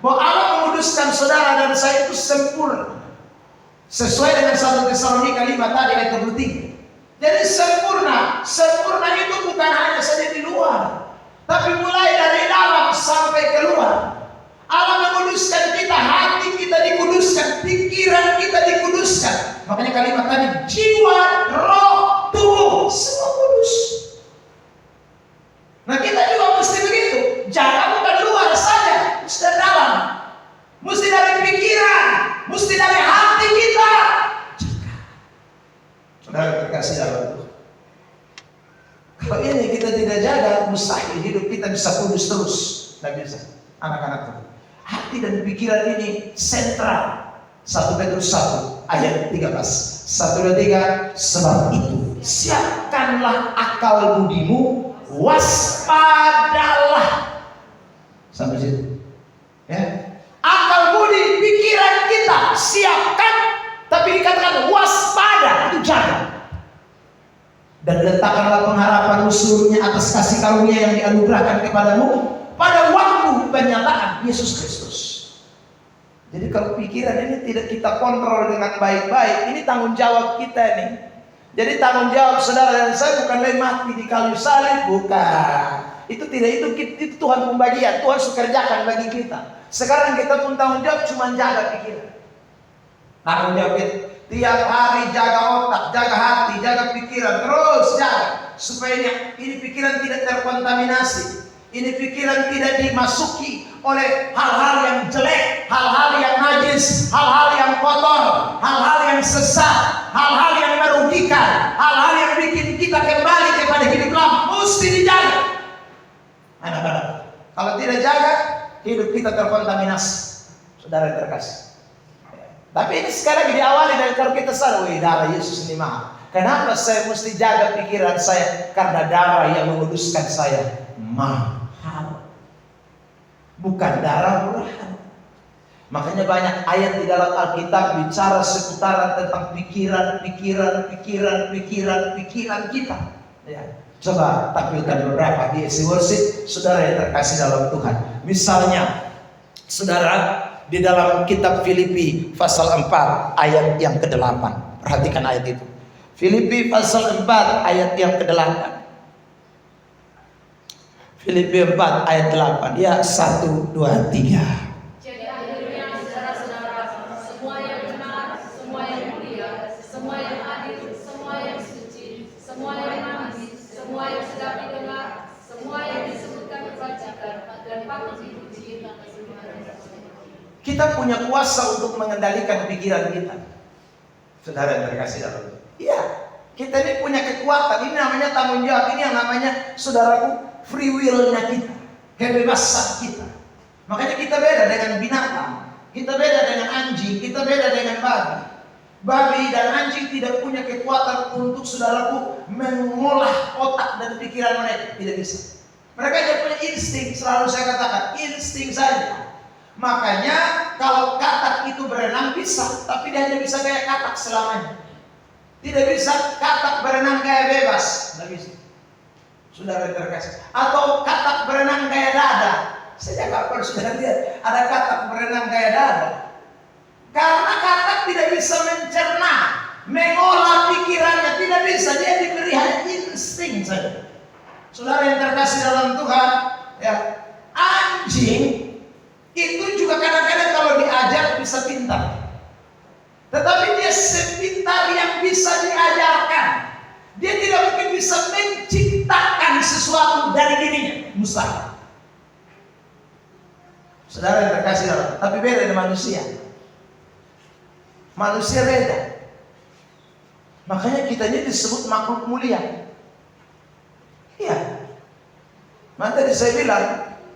Speaker 1: bahwa Allah menguduskan saudara dan saya itu sempurna. Sesuai dengan 1 Tesalonika 5 tadi ayat 23. Jadi sempurna. Sempurna itu bukan hanya saja di luar, tapi mulai dari dalam sampai keluar. Allah menguduskan kita, hati kita dikuduskan, pikiran kita dikuduskan. Makanya kalimat tadi jiwa, roh, tubuh semua kudus. Nah kita juga mesti begitu. Jangan bukan luar saja, mesti dari dalam, mesti dari pikiran, mesti dari hati kita. Saudara terkasih dalam Tuhan, kalau ini kita tidak jaga, mustahil hidup kita bisa kudus terus. Tidak bisa, anak-anak Tuhan. Hati dan pikiran ini sentral. 1 Petrus 1 ayat 13. 1, 2, 3. Sebab itu siapkanlah akal budimu, waspadalah. Sampai situ. Ya. Akal budi, pikiran kita siapkan, tapi dikatakan waspada, itu jaga. Dan letakkanlah pengharapanmu seluruhnya atas kasih karunia yang dianugerahkan kepadamu pada waktu penyataan Yesus Kristus. Jadi kalau pikiran ini tidak kita kontrol dengan baik-baik, ini tanggung jawab kita nih. Jadi tanggung jawab saudara dan saya bukan lagi mati di kayu salib, bukan. Itu tidak, itu Tuhan pembagian, Tuhan sudah kerjakan bagi kita. Sekarang kita pun tanggung jawab cuma jaga pikiran. Tanggung jawab kita tiap hari jaga otak, jaga hati, jaga pikiran, terus jaga supaya ini pikiran tidak terkontaminasi. Ini pikiran tidak dimasuki oleh hal-hal yang jelek, hal-hal yang najis, hal-hal yang kotor, hal-hal yang sesat, hal-hal yang merugikan, hal-hal yang bikin kita kembali kepada hidup lama. Mesti dijaga. Anak-anak, kalau tidak jaga, hidup kita terkontaminasi. Saudara yang terkasih. Tapi ini sekali lagi diawali dari kalau kita sadar, wih darah Yesus ini mahal. Kenapa saya mesti jaga pikiran saya? Karena darah yang menguduskan saya mahal. Bukan darah murahan. Makanya banyak ayat di dalam Alkitab bicara seputaran tentang pikiran kita. Ya. Coba tampilkan beberapa di isi worship, saudara yang terkasih dalam Tuhan. Misalnya, saudara, di dalam kitab Filipi pasal 4 ayat yang ke-8. Perhatikan ayat itu. Filipi pasal 4 ayat yang ke-8. Filipi 4 ayat 8. Ya, 1, 2, 3.
Speaker 2: Jadi akhirnya saudara-saudara, semua yang benar, semua yang mulia, semua yang adil, semua yang suci, semua yang manis, semua yang sedap didengar, semua yang disebutkan kebajikan dan patut dipuji.
Speaker 1: Kita punya kuasa untuk mengendalikan pikiran kita. Saudara yang terkasih dalam Tuhan. Iya, kita ini punya kekuatan. Ini namanya tanggung jawab. Ini yang namanya, saudaraku, free will-nya kita, kebebasan kita. Makanya kita beda dengan binatang, kita beda dengan anjing, kita beda dengan babi. Babi dan anjing tidak punya kekuatan untuk saudaraku mengolah otak dan pikiran mereka, tidak bisa. Mereka hanya punya insting, selalu saya katakan, insting saja. Makanya kalau katak itu berenang bisa, tapi dia hanya bisa kayak katak selamanya. Tidak bisa katak berenang kayak bebas, tidak bisa. Saudara terkasih, atau katak berenang kayak dada. Sejak kapan sudah lihat ada katak berenang kayak dada? Karena katak tidak bisa mencerna, mengolah pikirannya, tidak bisa. Dia diberi hanya insting saja. Saudara yang terkasih dalam Tuhan, ya, anjing itu juga kadang-kadang kalau diajar bisa pintar. dia sepintar yang bisa diajarkan. Dia tidak mungkin bisa menciptakan sesuatu dari dirinya. Mustahil. Saudara yang terkasih dalam, tapi beda dengan manusia. Manusia beda. Makanya kita ini disebut makhluk mulia. Iya. Maka tadi saya bilang,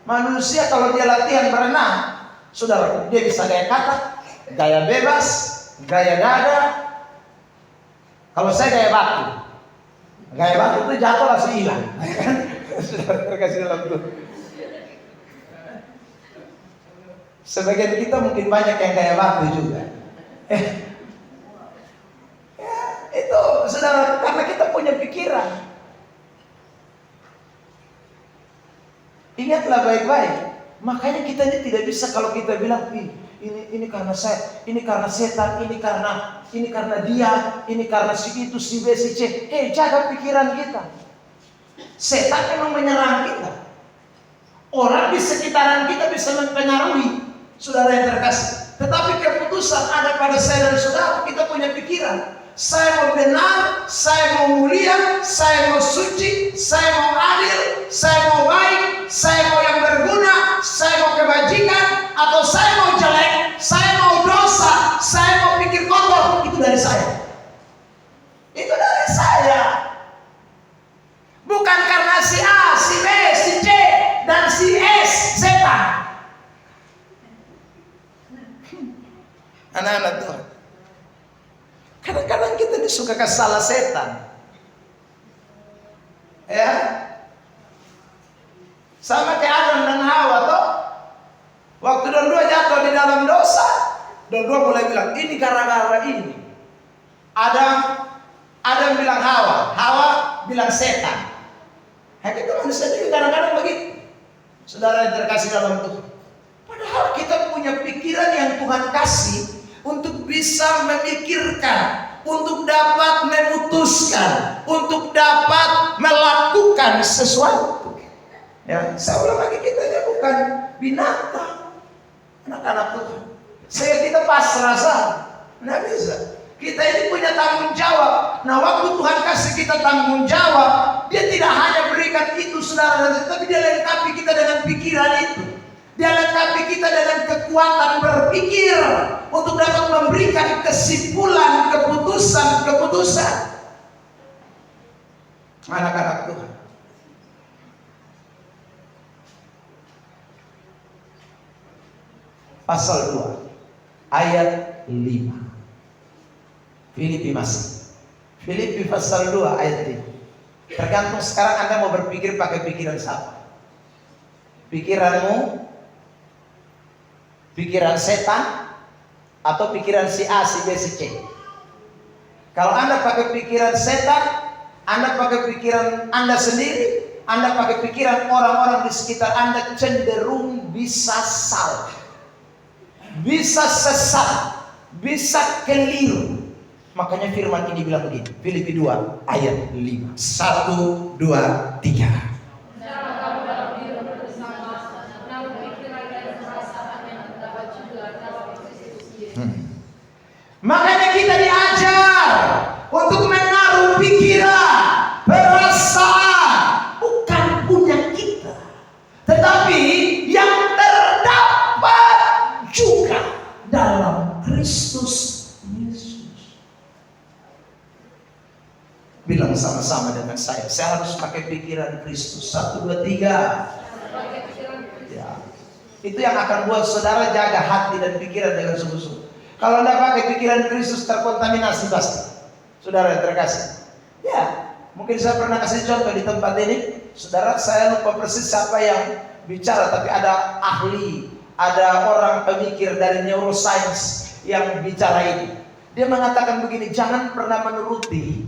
Speaker 1: manusia kalau dia latihan berenang, saudara, dia bisa gaya kata, gaya bebas, gaya dada. Kalau saya gaya batu. Gaya batu itu jatuh langsung hilang. Saudara terkasih dalam Tuhan. Sebagian kita mungkin banyak yang gaya batu juga. Ya, itu saudara, karena kita punya pikiran. Ingatlah baik-baik. Makanya kita ini tidak bisa kalau kita bilang, ini karena saya, ini karena setan, ini karena dia, ini karena si itu, si B, si C. Jaga pikiran kita. Setan memang menyerang kita. Orang di sekitaran kita bisa mempengaruhi saudara yang terkasih. Tetapi keputusan ada pada saya dan saudara. Kita punya pikiran. Saya mau benar, saya mau mulia, saya mau suci, saya mau adil, saya mau baik, saya mau yang berguna, saya mau kebajikan, atau saya mau jelek, saya mau dosa, saya mau pikir kotor. Itu dari saya. Itu dari saya. Bukan karena si A, si B, si C, dan si S, setan. Anak-anak Tuhan, kadang-kadang kita ini suka salah setan. Ya, sama kayak Adam dan Hawa toh. Waktu dua jatuh di dalam dosa, dua mulai bilang ini gara-gara ini. Adam bilang Hawa, Hawa bilang setan. Kita manusia juga kadang-kadang begitu. Saudara yang terkasih dalam Tuhan. Padahal kita punya pikiran yang Tuhan kasih untuk bisa memikirkan, untuk dapat memutuskan, untuk dapat melakukan sesuatu. Ya, saya ulang lagi, kita ini bukan binatang, anak-anak Tuhan. Saya kita pasrah saja, nggak bisa. Kita ini punya tanggung jawab. Nah, waktu Tuhan kasih kita tanggung jawab, Dia tidak hanya berikan itu saudara, tapi Dia lengkapi kita dengan pikiran itu. Dia lengkapi kita dengan kekuatan berpikir untuk dapat memberikan kesimpulan, keputusan. Anak-anak Tuhan. Pasal 2 ayat 5. Filipi masih. Filipi pasal 2 ayat 5. Tergantung sekarang Anda mau berpikir pakai pikiran siapa. Pikiranmu, pikiran setan, atau pikiran si A, si B, si C. Kalau Anda pakai pikiran setan, Anda pakai pikiran Anda sendiri, Anda pakai pikiran orang-orang di sekitar Anda, cenderung bisa salah, bisa sesat, bisa keliru. Makanya firman ini bilang begini, Filipi 2 ayat 5. 1, 2, 3. Makanya kita diajar untuk menaruh pikiran, perasaan bukan punya kita, tetapi yang terdapat juga dalam Kristus Yesus. Bilang sama-sama dengan saya harus pakai pikiran Kristus. 1, 2, 3. Ya. Itu yang akan buat saudara jaga hati dan pikiran dengan sungguh-sungguh. Kalau Anda pakai pikiran Kristus, terkontaminasi pasti. Saudara yang terkasih. Ya, mungkin saya pernah kasih contoh di tempat ini. Saudara, saya lupa persis siapa yang bicara, tapi ada ahli, ada orang pemikir dari neuroscience yang bicara ini. Dia mengatakan begini, jangan pernah menuruti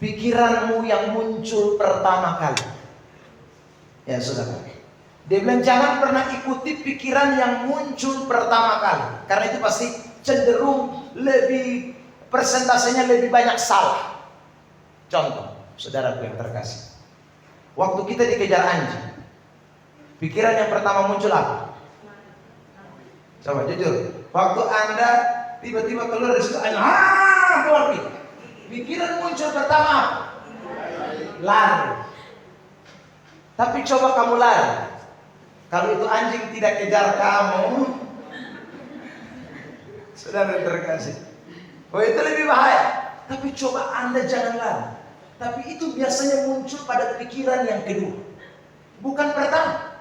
Speaker 1: pikiranmu yang muncul pertama kali. Ya, saudara. Dia bilang jangan pernah ikuti pikiran yang muncul pertama kali, karena itu pasti cenderung lebih, persentasenya lebih banyak salah. Contoh, saudaraku yang terkasih, waktu kita dikejar anjing, pikiran yang pertama muncul apa? Coba jujur, waktu Anda tiba-tiba keluar dari situ, anjing, keluar pergi. Pikiran muncul pertama apa? Lari. Tapi coba kamu lari. Kalau itu anjing tidak kejar kamu, saudara terkasih, oh itu lebih bahaya. Tapi coba Anda jangan lari. Tapi itu biasanya muncul pada pikiran yang kedua, bukan pertama.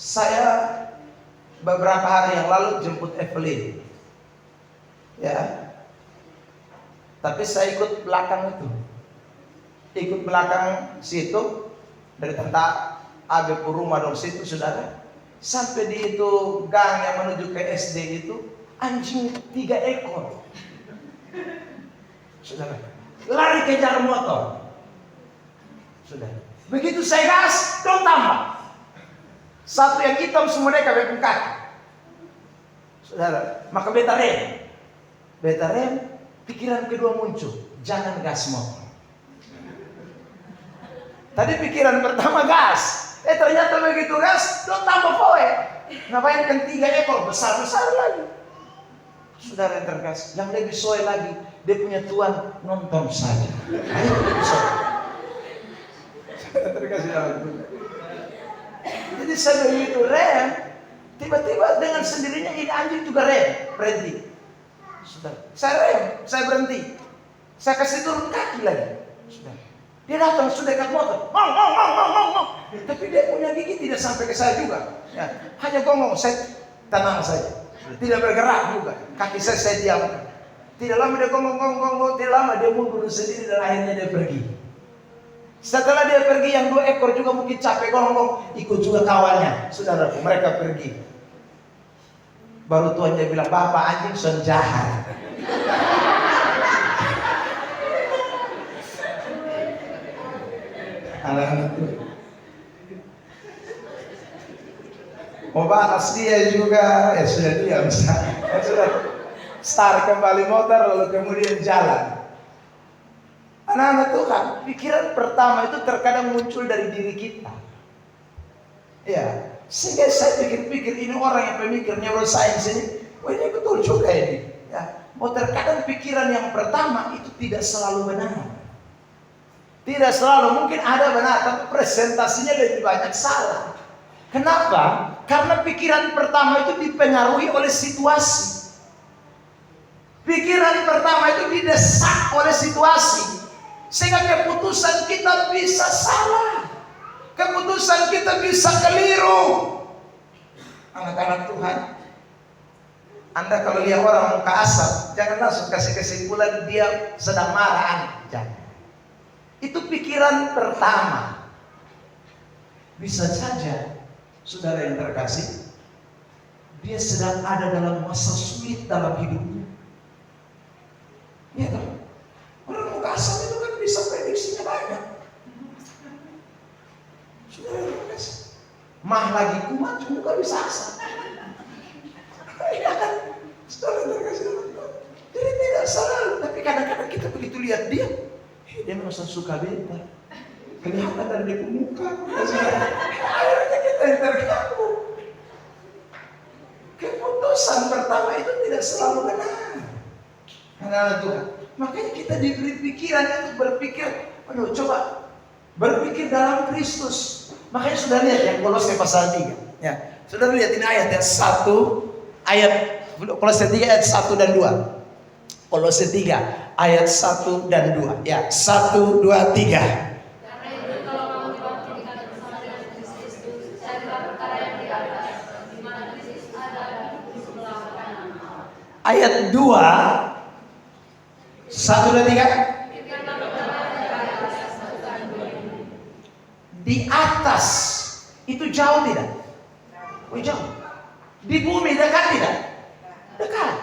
Speaker 1: Saya beberapa hari yang lalu jemput Evelyn, ya. Tapi saya ikut belakang situ dari tempat Abe rumah dong situ, saudara. Sampai di itu gang yang menuju ke SD itu anjing 3 ekor, saudara. Lari kejar motor, saudara. Begitu saya gas, dong tambah. Satu yang hitam semua mereka bepung kaki, saudara. Maka beta rem, pikiran kedua muncul, jangan gas motor. Tadi pikiran pertama gas, ternyata begitu gas, lo tambah poe. Ngapain kan 3 ekor besar-besar lagi, saudara yang terkasih. Yang lebih soe lagi, dia punya tuan nonton saja. Ayo terkasih dalam. Jadi saya begitu rem, tiba-tiba dengan sendirinya ini anjing juga rem, berhenti. Sudah, saya berhenti, saya kasih turun kaki lagi. Sudah, dia datang sudah dekat motor, ngong. Tapi dia punya gigi tidak sampai ke saya juga. Ya, hanya gonggong, saya tenang saja, tidak bergerak juga. Kaki saya diamkan. Tidak lama dia gonggong, tidak lama dia mundur sendiri dan akhirnya dia pergi. Setelah dia pergi, yang 2 ekor juga mungkin capek gonggong, ikut juga kawannya, saudaraku. Mereka pergi. Baru tuannya bilang, bapak anjing son jahat. Anak-anak itu mau balas dia juga, ya sudah diam. Sudah start kembali motor, lalu kemudian jalan. Anak-anak Tuhan, pikiran pertama itu terkadang muncul dari diri kita. Ya, sehingga saya pikir-pikir ini orang yang pemikir neuroscience ini, oh ini betul juga ini. Ya, oh terkadang pikiran yang pertama itu tidak selalu benar. Tidak selalu, mungkin ada benar, tapi presentasinya lebih banyak salah. Kenapa? Karena pikiran pertama itu dipengaruhi oleh situasi. Pikiran pertama itu didesak oleh situasi. Sehingga keputusan kita bisa salah, keputusan kita bisa keliru. Anak-anak Tuhan, Anda kalau lihat orang muka asam, jangan langsung kasih kesimpulan dia sedang marah. Jangan. Itu pikiran pertama. Bisa saja, saudara yang terkasih, dia sedang ada dalam masa sulit dalam hidupnya. Ya kan? Orang muka asam itu kan bisa prediksinya banyak. Saudara yang terkasih, mah lagi kumat juga bisa asam. Iya kan? Saudara yang terkasih, jadi tidak salah. Tapi kadang-kadang kita begitu lihat dia memang suka beta, kelihatan dari muka. Akhirnya kita yang terganggu. Keputusan pertama itu tidak selalu benar. Karena Tuhan, makanya kita diberi pikiran untuk berpikir. Aduh, coba berpikir dalam Kristus. Makanya sudah lihat yang Kolose pasal 3. Ya, sudah lihat ini ayat yang 1, ayat Kolose 3 ayat 1 dan 2. Kolose 3 ayat 1 dan 2. Ya, 1, 2, 3.
Speaker 2: Karena itu kalau kamu dibangkitkan bersama dengan Kristus, carilah perkara yang di atas, di mana Kristus ada di sebelah kanan.
Speaker 1: Ayat 2, 1 dan 3.
Speaker 2: Pikirkan perkara yang di atas, bukan bumi.
Speaker 1: Di atas itu jauh tidak? Oh, jauh. Di bumi dekat tidak? Dekat.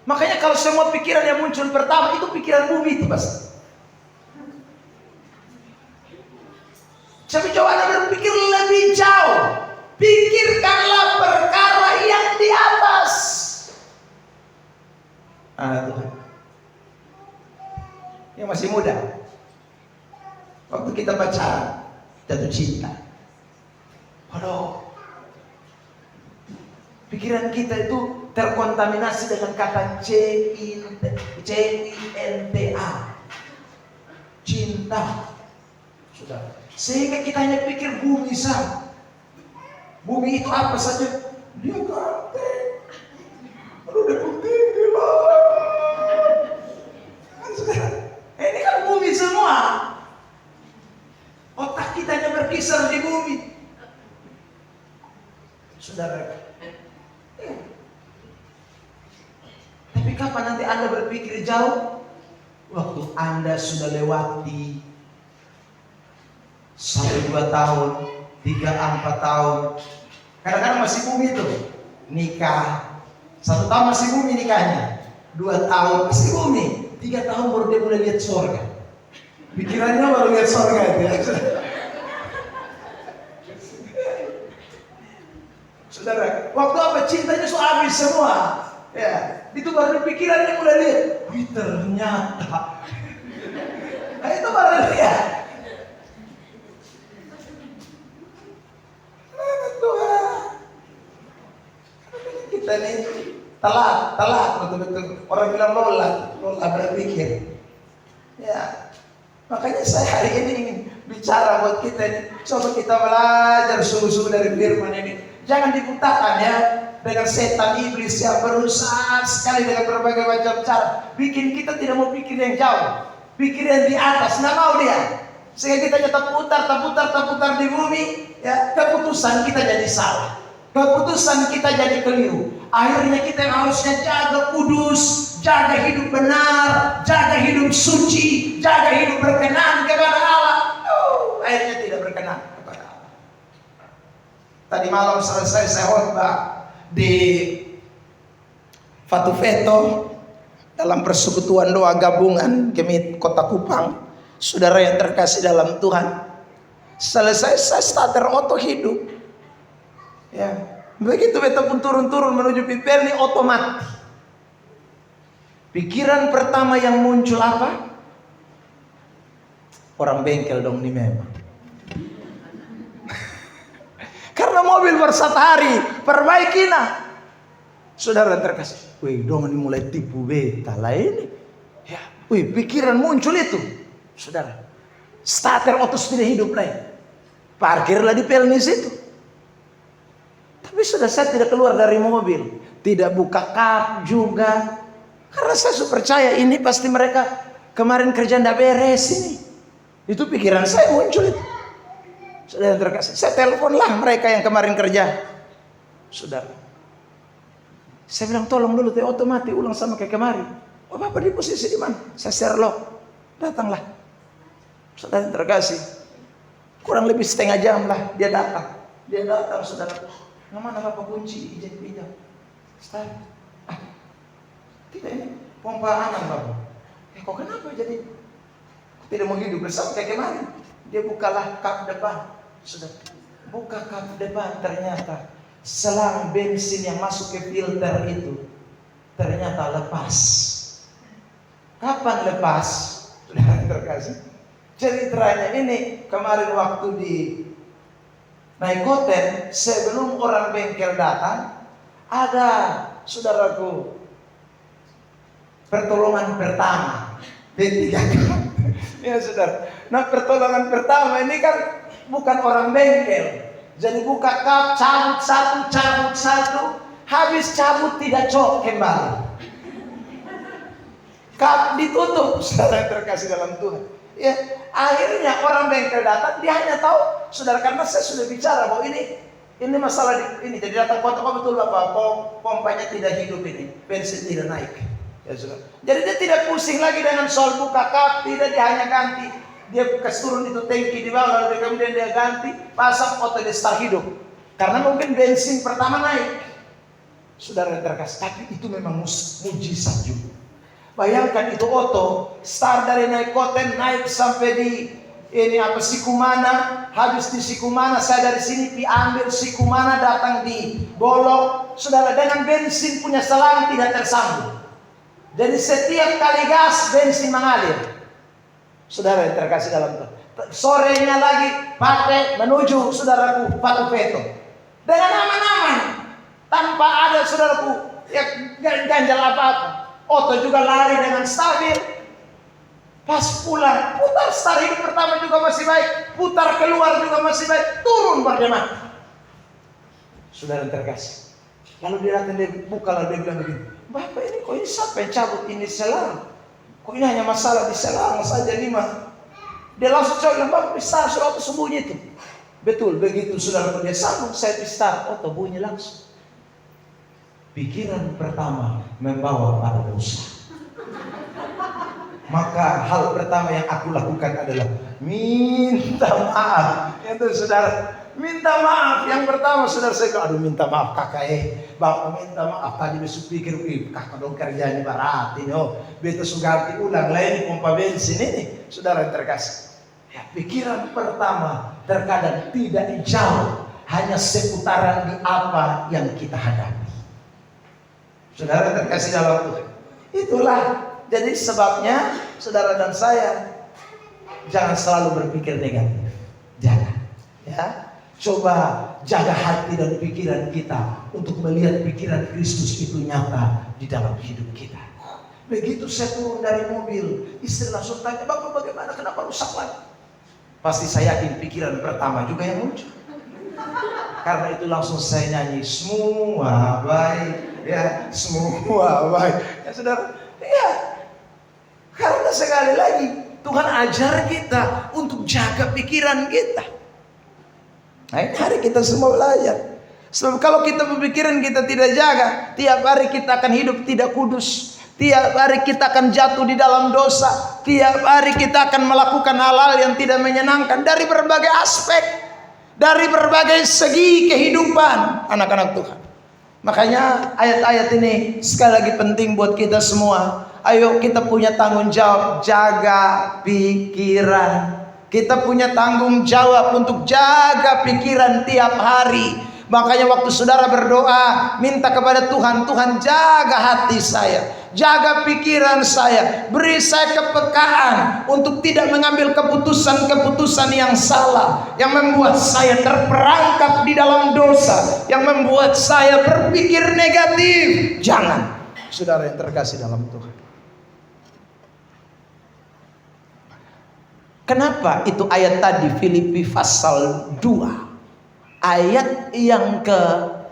Speaker 1: Makanya kalau semua pikiran yang muncul pertama itu pikiran bumi itu pasti. Tapi coba Anda berpikir lebih jauh. Pikirkanlah perkara yang di atas. Tuhan, yang masih muda, Waktu kita pacaran, jatuh cinta. Waduh, pikiran kita itu terkontaminasi dengan kata cinta, cinta. Sudah. Sehingga kita hanya pikir bumi saja. Bumi itu apa saja? Dia ganteng. Aduh, dia tinggi lah. Ini kan bumi semua. Otak kita hanya berkisar di bumi. Saudara. Tapi kapan nanti Anda berpikir jauh? Waktu Anda sudah lewati 1-2 tahun, 3-4 tahun. Kadang-kadang masih bumi itu nikah. 1 tahun masih bumi nikahnya. 2 tahun masih bumi. 3 tahun baru dia mulai lihat surga. Pikirannya baru lihat surga itu ya. Saudara, waktu apa cintanya so habis semua. Ya, itu baru pikirannya mulai lihat. Wih, ternyata. Nah, itu baru lihat. Kita nih telat, betul-betul. Orang bilang lola berpikir. Ya, makanya saya hari ini ingin bicara buat kita ini. Coba kita belajar sungguh-sungguh dari firman ini. Jangan dibutakan ya dengan setan iblis yang berusaha sekali dengan berbagai macam cara. Bikin kita tidak mau pikir yang jauh, pikir yang di atas, nggak mau dia. Sehingga kita hanya terputar di bumi. Ya, keputusan kita jadi salah. Keputusan kita jadi keliru. Akhirnya kita yang harusnya jaga kudus, jaga hidup benar, jaga hidup suci, jaga hidup berkenan kepada Allah. Akhirnya tidak berkenan kepada Allah. Tadi malam selesai saya khotbah di Fatu Veto dalam persekutuan doa gabungan Gemit Kota Kupang. Saudara yang terkasih dalam Tuhan, selesai saya starter auto hidup. Ya, begitu beta pun turun menuju PPL ini otomatis. Pikiran pertama yang muncul apa? Orang bengkel dong nih memang. Karena mobil baru 1 hari, perbaiki nah. Saudara terkasih, wih dong ini mulai tipu beta lah ini. Ya, wih pikiran muncul itu. Saudara, starter auto sudah hidup lah. Parkirlah di pelnis itu. Tapi sudah saya tidak keluar dari mobil, tidak buka kap juga, karena saya percaya ini pasti mereka kemarin kerja tidak beres ini. Itu pikiran saya muncul itu. Saudara yang terkasih, saya teleponlah mereka yang kemarin kerja. Saudara, saya bilang tolong dulu teh otomatis ulang sama kayak kemarin. Oh bapak di posisi di mana? Saya share lock, datanglah. Saudara yang terkasih, kurang lebih setengah jam lah dia datang. Dia datang saudara. Mana bapak kunci izin pinjam? Ustaz, tidak ini pompa aman bapak. Kok kenapa jadi tidak mau hidup bersama kayak kemarin? Dia bukalah kap depan, sudah buka kap depan, ternyata selang bensin yang masuk ke filter itu ternyata lepas. Kapan lepas? Sudah terkasih. Ceritanya ini kemarin waktu di naik koten, sebelum orang bengkel datang, ada saudaraku pertolongan pertama D3K. Ya saudara. Nah pertolongan pertama ini kan bukan orang bengkel. Jadi buka kap, cabut satu, habis cabut tidak cok kembali. Kap ditutup, saudara yang terkasih dalam Tuhan. Ya, akhirnya orang bengkel datang, dia hanya tahu, saudara, karena saya sudah bicara bahwa ini masalah ini. Jadi datang kota, oh betul bapak, pompanya tidak hidup ini, bensin tidak naik. Ya saudara. Jadi dia tidak pusing lagi dengan soal buka kap, tidak, dia hanya ganti. Dia kasih turun itu tangki di bawah, lalu kemudian dia ganti, pasang auto dia start hidup. Karena mungkin bensin pertama naik. Saudara yang terkasih, tapi itu memang mujizat juga. Bayangkan itu auto start dari naik koten naik sampai di Sikumana, habis di Sikumana saya dari sini ambil Sikumana datang di Bolok, saudara, dengan bensin punya selang tidak tersambung. Jadi setiap kali gas bensin mengalir. Saudara yang terkasih dalam Tuhan, Sorenya lagi pakai menuju saudaraku Batu Peto. Dengan aman-aman. Tanpa ada saudaraku ya ganjal apa-apa. Oto juga lari dengan stabil. Pas pulang, putar start hidup pertama juga masih baik. Putar keluar juga masih baik. Turun berjemaah. Saudara terkasih. Lalu dia datang, dia buka, lalu dia bilang begini, Bapak ini kok ini siapa yang cabut ini selang? Kok ini hanya masalah di selang saja 5. Dia langsung coba bilang, Bapak pistar, sudah auto sembunyi itu. Betul, begitu saudara dia sambung, saya pistar, auto bunyi langsung. Pikiran pertama membawa pada dosa. Maka hal pertama yang aku lakukan adalah minta maaf. Itu saudara, minta maaf. Yang pertama saudara saya aduh minta maaf kakak Bapak minta maaf tadi besok pikir kakak dong kerjanya berat ini betul suganti ulang lain pompa bensin ini saudara yang terkasih. Ya, pikiran pertama terkadang tidak jauh, hanya seputaran di apa yang kita hadapi. Saudara terkasih dalam Tuhan. Itulah jadi sebabnya saudara dan saya jangan selalu berpikir negatif. Jangan. Ya. Coba jaga hati dan pikiran kita untuk melihat pikiran Kristus itu nyata di dalam hidup kita. Begitu saya turun dari mobil, istri langsung tanya, Bapak bagaimana, kenapa rusak lagi? Pasti saya yakin pikiran pertama juga yang muncul. Karena itu langsung saya nyanyi, semua baik, ya semua baik. Ya saudara, ya. Karena sekali lagi Tuhan ajar kita untuk jaga pikiran kita. Nah, ini hari kita semua belajar. Sebab kalau kita pemikiran kita tidak jaga, tiap hari kita akan hidup tidak kudus. Tiap hari kita akan jatuh di dalam dosa. Tiap hari kita akan melakukan hal-hal yang tidak menyenangkan dari berbagai aspek, dari berbagai segi kehidupan anak-anak Tuhan. Makanya ayat-ayat ini sekali lagi penting buat kita semua. Ayo kita punya tanggung jawab jaga pikiran. Kita punya tanggung jawab untuk jaga pikiran tiap hari. Makanya waktu saudara berdoa, minta kepada Tuhan, Tuhan jaga hati saya, jaga pikiran saya, beri saya kepekaan untuk tidak mengambil keputusan-keputusan yang salah, yang membuat saya terperangkap di dalam dosa, yang membuat saya berpikir negatif. Jangan, saudara yang terkasih dalam Tuhan. Kenapa itu ayat tadi Filipi pasal 2 ayat yang ke-5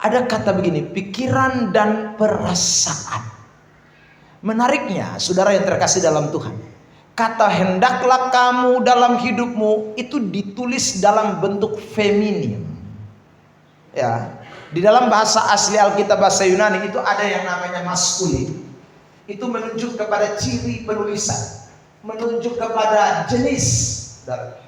Speaker 1: ada kata begini, pikiran dan perasaan. Menariknya saudara yang terkasih dalam Tuhan, kata hendaklah kamu dalam hidupmu itu ditulis dalam bentuk feminim. Ya, di dalam bahasa asli Alkitab bahasa Yunani itu ada yang namanya maskulin. Itu menunjuk kepada ciri penulisan, menunjuk kepada jenis.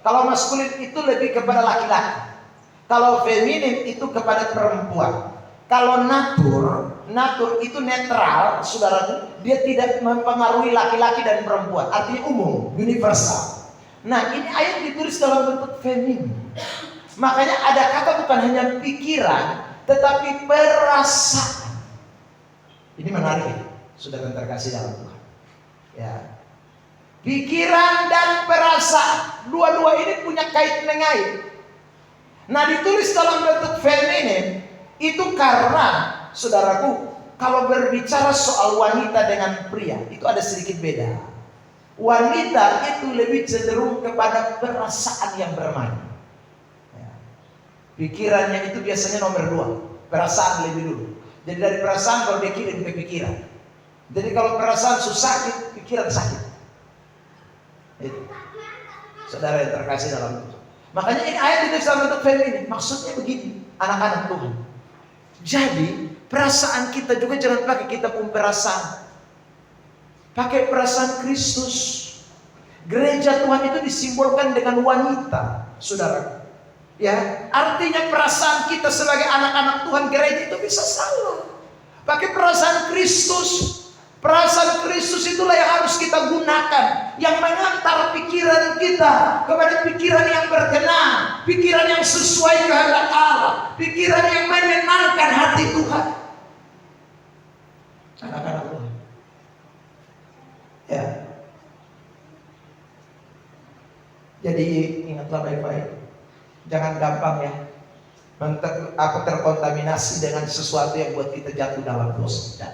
Speaker 1: Kalau maskulin itu lebih kepada laki-laki, kalau feminin itu kepada perempuan. Kalau natur itu netral, saudara, dia tidak mempengaruhi laki-laki dan perempuan, artinya umum, universal. Nah, ini ayat ditulis dalam bentuk feminin. Makanya ada kata bukan hanya pikiran, tetapi perasaan. Ini menarik. Sudah terkasih dalam Tuhan. Ya. Pikiran dan perasaan, dua-dua ini punya kait mengait. Nah, ditulis dalam bentuk feminin itu karena saudaraku, kalau berbicara soal wanita dengan pria itu ada sedikit beda. Wanita itu lebih cenderung kepada perasaan yang bermain. Ya. Pikirannya itu biasanya nomor 2, perasaan lebih dulu. Jadi dari perasaan baru dia kirim ke pikiran. Jadi kalau perasaan sakit, pikiran sakit. Itu. Saudara yang terkasih dalam Tuhan. Makanya ini ayat itu dalam bentuk feminin. Maksudnya begini, anak-anak Tuhan. Jadi perasaan kita juga jangan pakai kita pun perasaan. Pakai perasaan Kristus. Gereja Tuhan itu disimbolkan dengan wanita, saudara. Ya, artinya perasaan kita sebagai anak-anak Tuhan gereja itu bisa salah. Pakai perasaan Kristus. Perasaan Kristus itulah yang harus kita gunakan, yang mengantar pikiran kita kepada pikiran yang berkenan, pikiran yang sesuai kehendak Allah, pikiran yang menyenangkan hati Tuhan. Anak-anak Tuhan. Ya. Jadi ingatlah baik-baik. Jangan gampang ya. Aku terkontaminasi dengan sesuatu yang buat kita jatuh dalam dosa.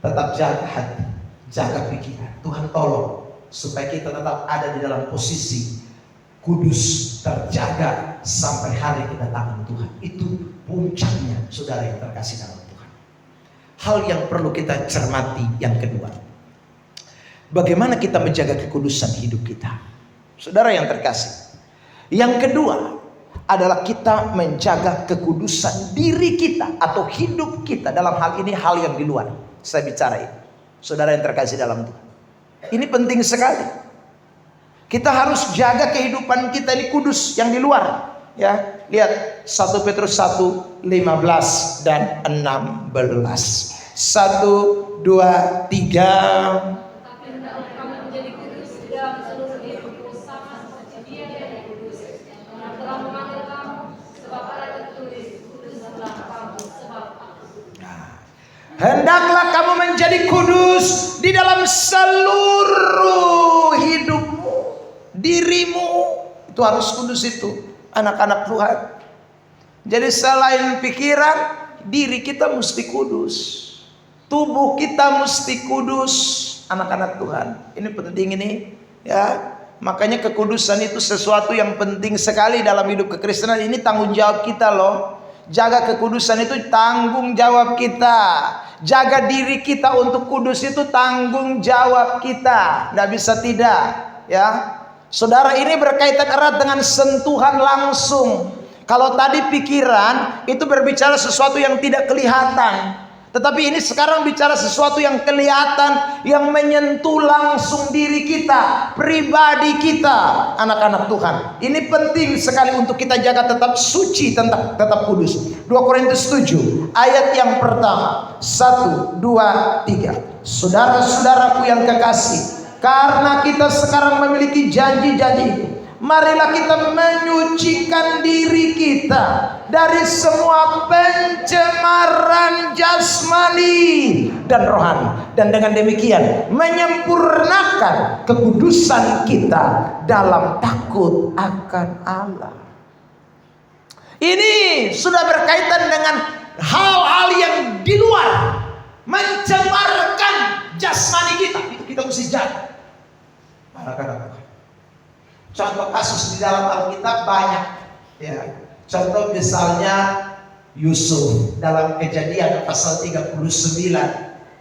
Speaker 1: Tetap jaga hati, jaga pikiran. Tuhan tolong supaya kita tetap ada di dalam posisi kudus, terjaga sampai hari kedatangan Tuhan. Itu puncaknya, saudara yang terkasih dalam Tuhan. Hal yang perlu kita cermati yang kedua, bagaimana kita menjaga kekudusan hidup kita, saudara yang terkasih. Yang kedua adalah kita menjaga kekudusan diri kita atau hidup kita. Dalam hal ini hal yang di luar saya bicara ini, saudara yang terkasih dalam Tuhan. Ini penting sekali. Kita harus jaga kehidupan kita ini kudus yang di luar. Ya, lihat 1 Petrus 1, 15 dan 16. 1, 2, 3.
Speaker 2: Tetapi hendaklah kamu menjadi kudus di dalam seluruh hidupmu, sama seperti Dia yang kudus, yang telah memanggil kamu, sebab ada tertulis, kuduslah kamu sebab Aku.
Speaker 1: Hendaklah kamu menjadi kudus di dalam seluruh hidupmu, dirimu itu harus kudus itu, anak-anak Tuhan. Jadi selain pikiran, diri kita mesti kudus, tubuh kita mesti kudus, anak-anak Tuhan. Ini penting ini, ya. Makanya kekudusan itu sesuatu yang penting sekali dalam hidup kekristenan. Ini tanggung jawab kita loh. Jaga kekudusan itu tanggung jawab kita. Jaga diri kita untuk kudus itu tanggung jawab kita. Tidak bisa tidak, ya. Saudara, ini berkaitan erat dengan sentuhan langsung. Kalau tadi pikiran itu berbicara sesuatu yang tidak kelihatan, tetapi ini sekarang bicara sesuatu yang kelihatan, yang menyentuh langsung diri kita, pribadi kita, anak-anak Tuhan. Ini penting sekali untuk kita jaga tetap suci, tetap kudus. 2 Korintus 7 ayat yang pertama, 1, 2, 3. Saudara-saudaraku yang kekasih, karena kita sekarang memiliki janji-janji itu, marilah kita menyucikan diri kita dari semua pencemaran jasmani dan rohani, dan dengan demikian menyempurnakan kekudusan kita dalam takut akan Allah. Ini sudah berkaitan dengan hal-hal yang di luar, mencemarkan jasmani kita. Itu kita mesti jaga. Contoh kasus di dalam Alkitab banyak, ya. Contoh misalnya Yusuf dalam Kejadian pasal 39,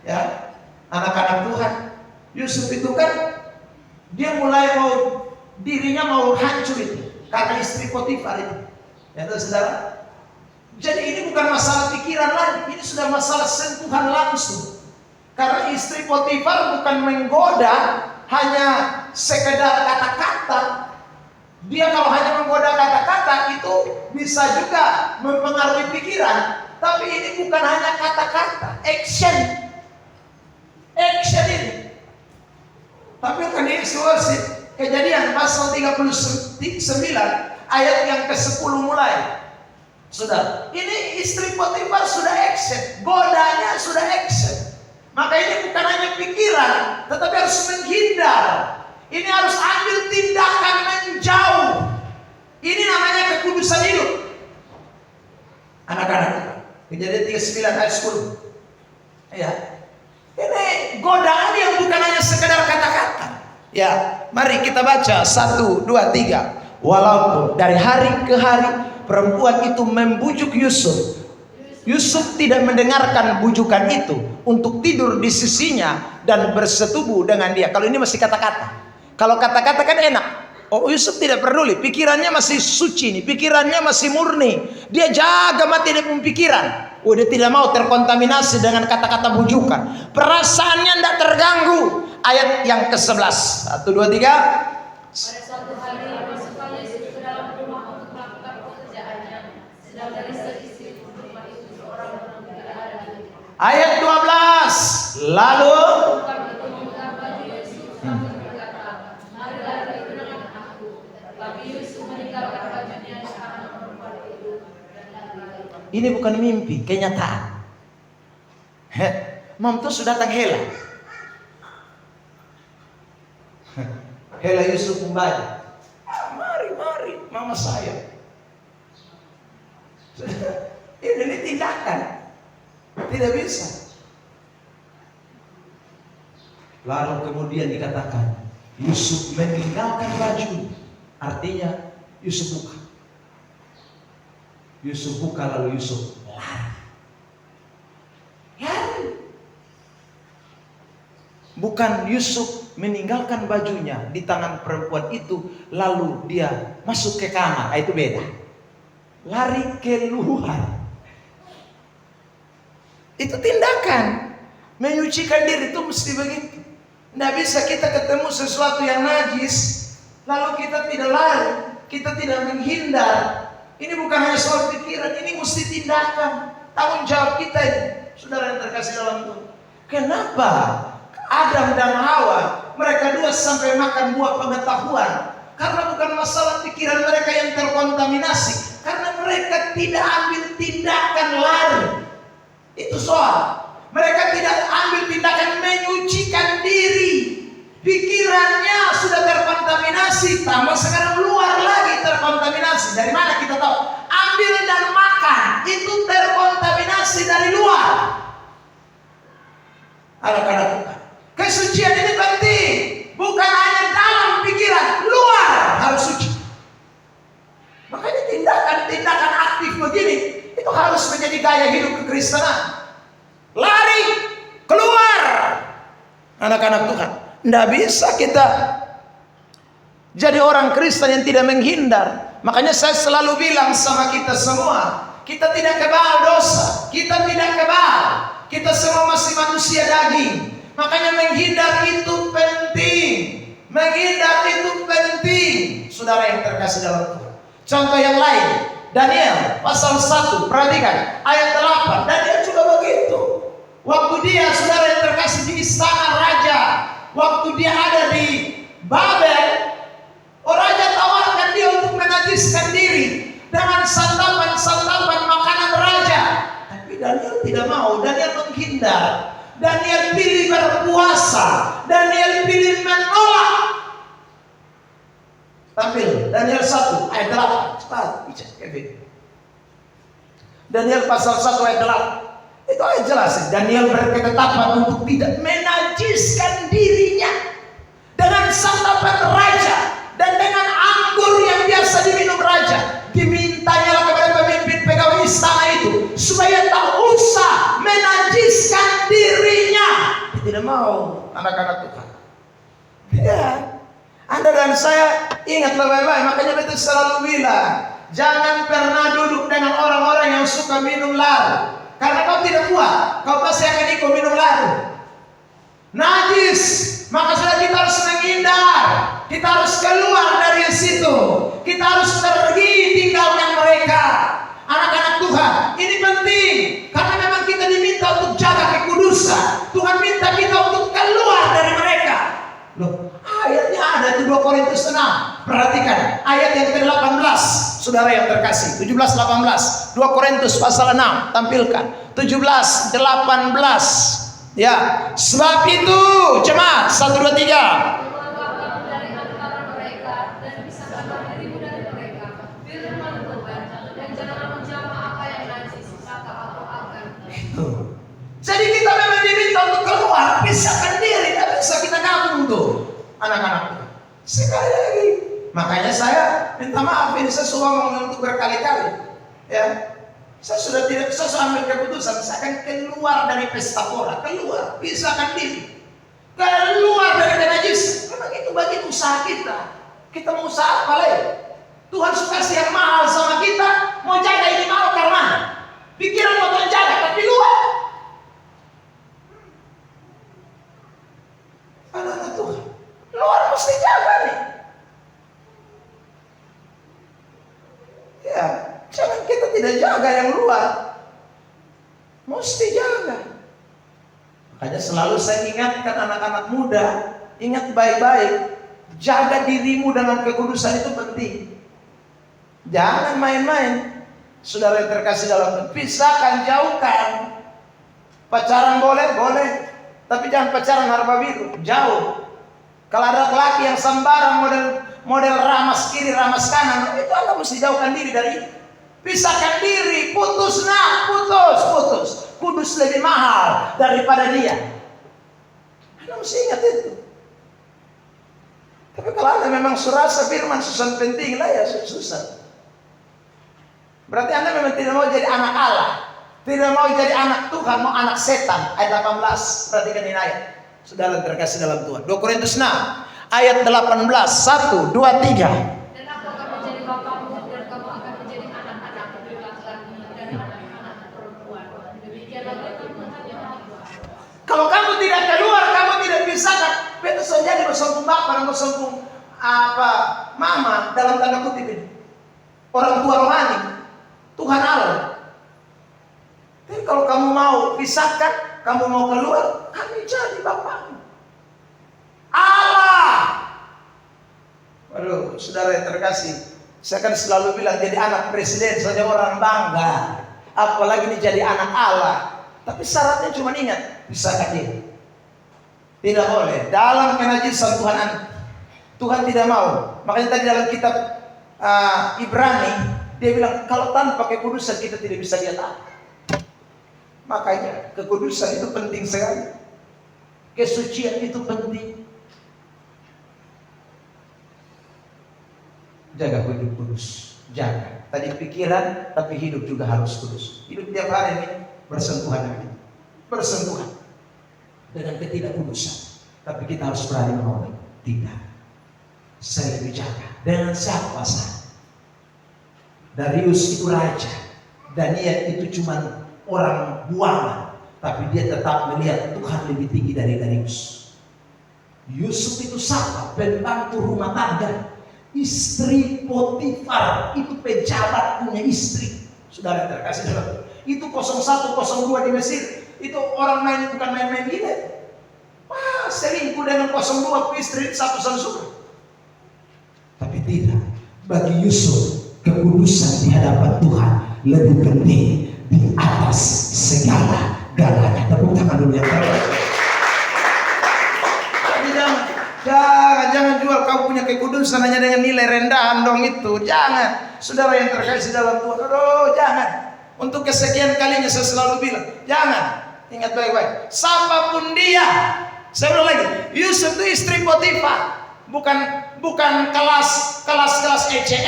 Speaker 1: ya. Anak-anak Tuhan, Yusuf itu kan dia mulai dirinya mau hancur itu karena istri Potifar itu. Ya, saudara. Jadi ini bukan masalah pikiran lagi, ini sudah masalah sentuhan langsung. Karena istri Potifar bukan menggoda hanya sekedar kata-kata. Dia kalau hanya menggoda kata-kata itu bisa juga mempengaruhi pikiran. Tapi ini bukan hanya kata-kata, action ini. Tapi kan ini sih Kejadian pasal 39 ayat yang ke-10 mulai. Sudah, ini istri Potifar sudah action, godanya sudah action. Maka ini bukan hanya pikiran, tetapi harus menghindar. Ini harus ambil tindakan menjauh. Ini namanya kekudusan hidup. Anak-anak, Kejadian 39 ayat 10. Ya. Ini godaan yang bukan hanya sekedar kata-kata. Ya, mari kita baca 1, 2, 3. Walaupun dari hari ke hari perempuan itu membujuk Yusuf, Yusuf tidak mendengarkan bujukan itu untuk tidur di sisinya dan bersetubuh dengan dia. Kalau ini masih kata-kata. Kalau kata-kata kan enak. Oh, Yusuf tidak peduli, pikirannya masih suci nih, pikirannya masih murni. Dia jaga mati dia pikiran. Oh, dia tidak mau terkontaminasi dengan kata-kata bujukan. Perasaannya tidak terganggu. Ayat yang ke-11. 1, 2, 3.
Speaker 2: Pada suatu hari masuklah Yusuf ke dalam rumah untuk melakukan pekerjaannya. Sedang dari seisi rumah itu seorang orang tidak ada lagi.
Speaker 1: Ayat 12. Lalu
Speaker 2: Bukan itu memegang baju Yusuf sambil berkata, marilah pergi dengan aku. Tapi Yusuf meninggalkan bajunya di tangan perempuan itu dan lari.
Speaker 1: ini bukan mimpi, kenyataan. Mam tuh sudah datang Hela. Hela Yusuf kembali. mama saya. Ini tindakan. Tidak bisa. Lalu kemudian dikatakan Yusuf meninggalkan baju. Artinya Yusuf buka. Yusuf buka lalu Yusuf lari. Bukan Yusuf meninggalkan bajunya di tangan perempuan itu lalu dia masuk ke kamar. Itu beda. Lari keluar. Itu tindakan. Menyucikan diri itu mesti begitu. Tidak bisa kita ketemu sesuatu yang najis lalu kita tidak lari, kita tidak menghindar. Ini bukan hanya soal pikiran, ini mesti tindakan. Tanggung jawab kita ini, saudara yang terkasih dalam Tuhan. Kenapa Adam dan Hawa mereka dua sampai makan buah pengetahuan? Karena bukan masalah pikiran mereka yang terkontaminasi, karena mereka tidak ambil tindakan lari. Itu soal. Mereka tidak ambil tindakan menyucikan diri. Pikirannya sudah terkontaminasi, tambah sekarang luar lagi terkontaminasi. Dari mana kita tahu? Ambil dan makan, itu terkontaminasi dari luar. Anak-anak bukan. Kesucian ini penting. Bukan hanya dalam pikiran, luar harus suci. Makanya tindakan-tindakan aktif begini, itu harus menjadi gaya hidup kekristenan. Lari, keluar. Anak-anak Tuhan, tidak bisa kita jadi orang Kristen yang tidak menghindar. Makanya saya selalu bilang sama kita semua, kita tidak kebal dosa, kita tidak kebal. Kita semua masih manusia daging. Makanya menghindar itu penting. Menghindar itu penting. Saudara yang terkasih dalam Tuhan. Contoh yang lain, Daniel pasal 1, perhatikan ayat 8. Daniel juga begitu. Waktu dia, saudara yang terkasih, di istana raja, waktu dia ada di Babel, raja tawarkan dia untuk menajiskan diri dengan santapan-santapan makanan raja. Tapi Daniel tidak mau. Daniel menghindar. Daniel pilih berpuasa. Daniel pilih menolak. Tampil Daniel 1 ayat 8. Cepat baca Kevin. Daniel pasal 1 ayat 8. Itu ayat jelas. Daniel berketetapan untuk tidak menajiskan dirinya dengan santapan raja dan dengan anggur yang biasa diminum raja. Dimintanya kepada pemimpin pegawai istana itu supaya tak usah menajiskan dirinya. Dia tidak mau, anak-anak Tuhan. Ya, Anda dan saya ingatlah baik-baik. Makanya betul selalu bilang, jangan pernah duduk dengan orang-orang yang suka minum laru. Karena kau tidak kuat, kau pasti akan ikut minum laru. Najis, maka sudah kita harus menghindar. Kita harus keluar dari situ. Kita harus pergi tinggalkan mereka. Anak-anak Tuhan, ini penting. Karena memang kita diminta untuk jaga kekudusan. Tuhan minta kita untuk keluar dari mereka. Loh, ayatnya ada di 2 Korintus 6. Perhatikan ayat yang ke-18. Saudara yang terkasih, 17-18. 2 Korintus pasal 6, tampilkan 17-18. Ya, sebab itu jemaat 1, 2, 3.
Speaker 2: Dari antara mereka dan pisahkanlah dirimu dari mereka. Firman Tuhan, dan janganlah menjamah apa yang najis, maka aku akan.
Speaker 1: Jadi kita memang diminta untuk keluar, pisahkan diri, tidak bisa kita gabung tuh, anak-anak. Sekali lagi, makanya saya minta maaf ini saya sudah ngomong untuk berkali-kali. Ya, saya sudah tidak bisa ambil keputusan. Saya akan keluar dari pesta pora, keluar, pisahkan diri, keluar dari najis. Memang itu bagian usaha kita. Kita mau usaha apa lagi? Tuhan suka kasih yang mahal sama kita, mau jaga ini mahal karena pikiran mau Tuhan jaga, tapi luar. Anak-anak Tuhan, luar mesti jaga nih. Ya, jangan kita tidak jaga yang luar. Mesti jaga. Makanya selalu saya ingatkan anak-anak muda, ingat baik-baik, jaga dirimu dengan kekudusan itu penting. Jangan main-main. Saudara yang terkasih dalam Tuhan, pisahkan, jauhkan. Pacaran boleh, boleh. Tapi jangan pacaran harpa biru, jauh. Kalau ada laki yang sembarang model model ramas kiri, ramas kanan, itu Anda mesti jauhkan diri dari itu. Pisahkan diri, putus. Kudus lebih mahal daripada dia. Anda mesti ingat itu. Tapi kalau Anda memang surasa firman susah penting lah ya susah. Berarti Anda memang tidak mau jadi anak Allah, tidak mau jadi anak Tuhan, mau anak setan. Ayat 18, perhatikan ini ayat. Saudara terkasih dalam Tuhan. 2 Korintus 6 ayat 18, 1, 2, 3.
Speaker 2: Dan aku akan menjadi bapamu dan kamu akan menjadi anak-anak laki-laki dan anak-anak perempuan. Demikianlah firman Tuhan yang Maha Kuasa.
Speaker 1: Kalau kamu tidak keluar, kamu tidak bisa kan? Betul saja di bersambung bapak dan bersambung mama dalam tanda kutip ini. Orang tua rohani, Tuhan Allah. Tapi kalau kamu mau pisahkan, kamu mau keluar, kami jadi bapakmu. Allah. Waduh, saudara yang terkasih, saya kan selalu bilang jadi anak presiden saja orang bangga, apalagi ini jadi anak Allah. Tapi syaratnya cuma ingat, pisahkan dia. Tidak boleh. Dalam kenajisan Tuhan tidak mau. Makanya tadi dalam kitab Ibrani dia bilang kalau tanpa kekudusan kita tidak bisa lihat Allah. Makanya kekudusan itu penting sekali. Kesucian itu penting. Jaga hidup kudus. Jaga. Tadi pikiran tapi hidup juga harus kudus. Hidup tiap hari ini bersentuhan dengan itu. Bersentuhan dengan ketidakkudusan. Tapi kita harus berani menolak. Tidak. Saya lebih jaga. Dengan siapa saya? Darius itu raja. Daniel itu cuma orang buangan. Tapi dia tetap melihat Tuhan lebih tinggi dari Darius. Yusuf itu sama. Pembantu rumah tangga. Istri Potifar itu pejabat punya istri. Saudara terkasih dalam itu 01, 02 di Mesir. Itu orang bukan main-main gila. Wah, selingkuh dengan 02 istri satu suka. Tapi tidak. Bagi Yusuf, kekudusan di hadapan Tuhan lebih penting di atas segala-galanya. Tepuk tangan dulu yang terbaik. Jadi jangan jual kau punya kekudusan hanya dengan nilai rendahan dong itu. Jangan. Saudara yang terkasih dalam Tuhan. Aduh, jangan. Untuk kesekian kalinya saya selalu bilang, jangan. Ingat baik-baik. Siapapun dia. Saya ulang lagi. Yusuf itu istri Potifar. Bukan kelas ece.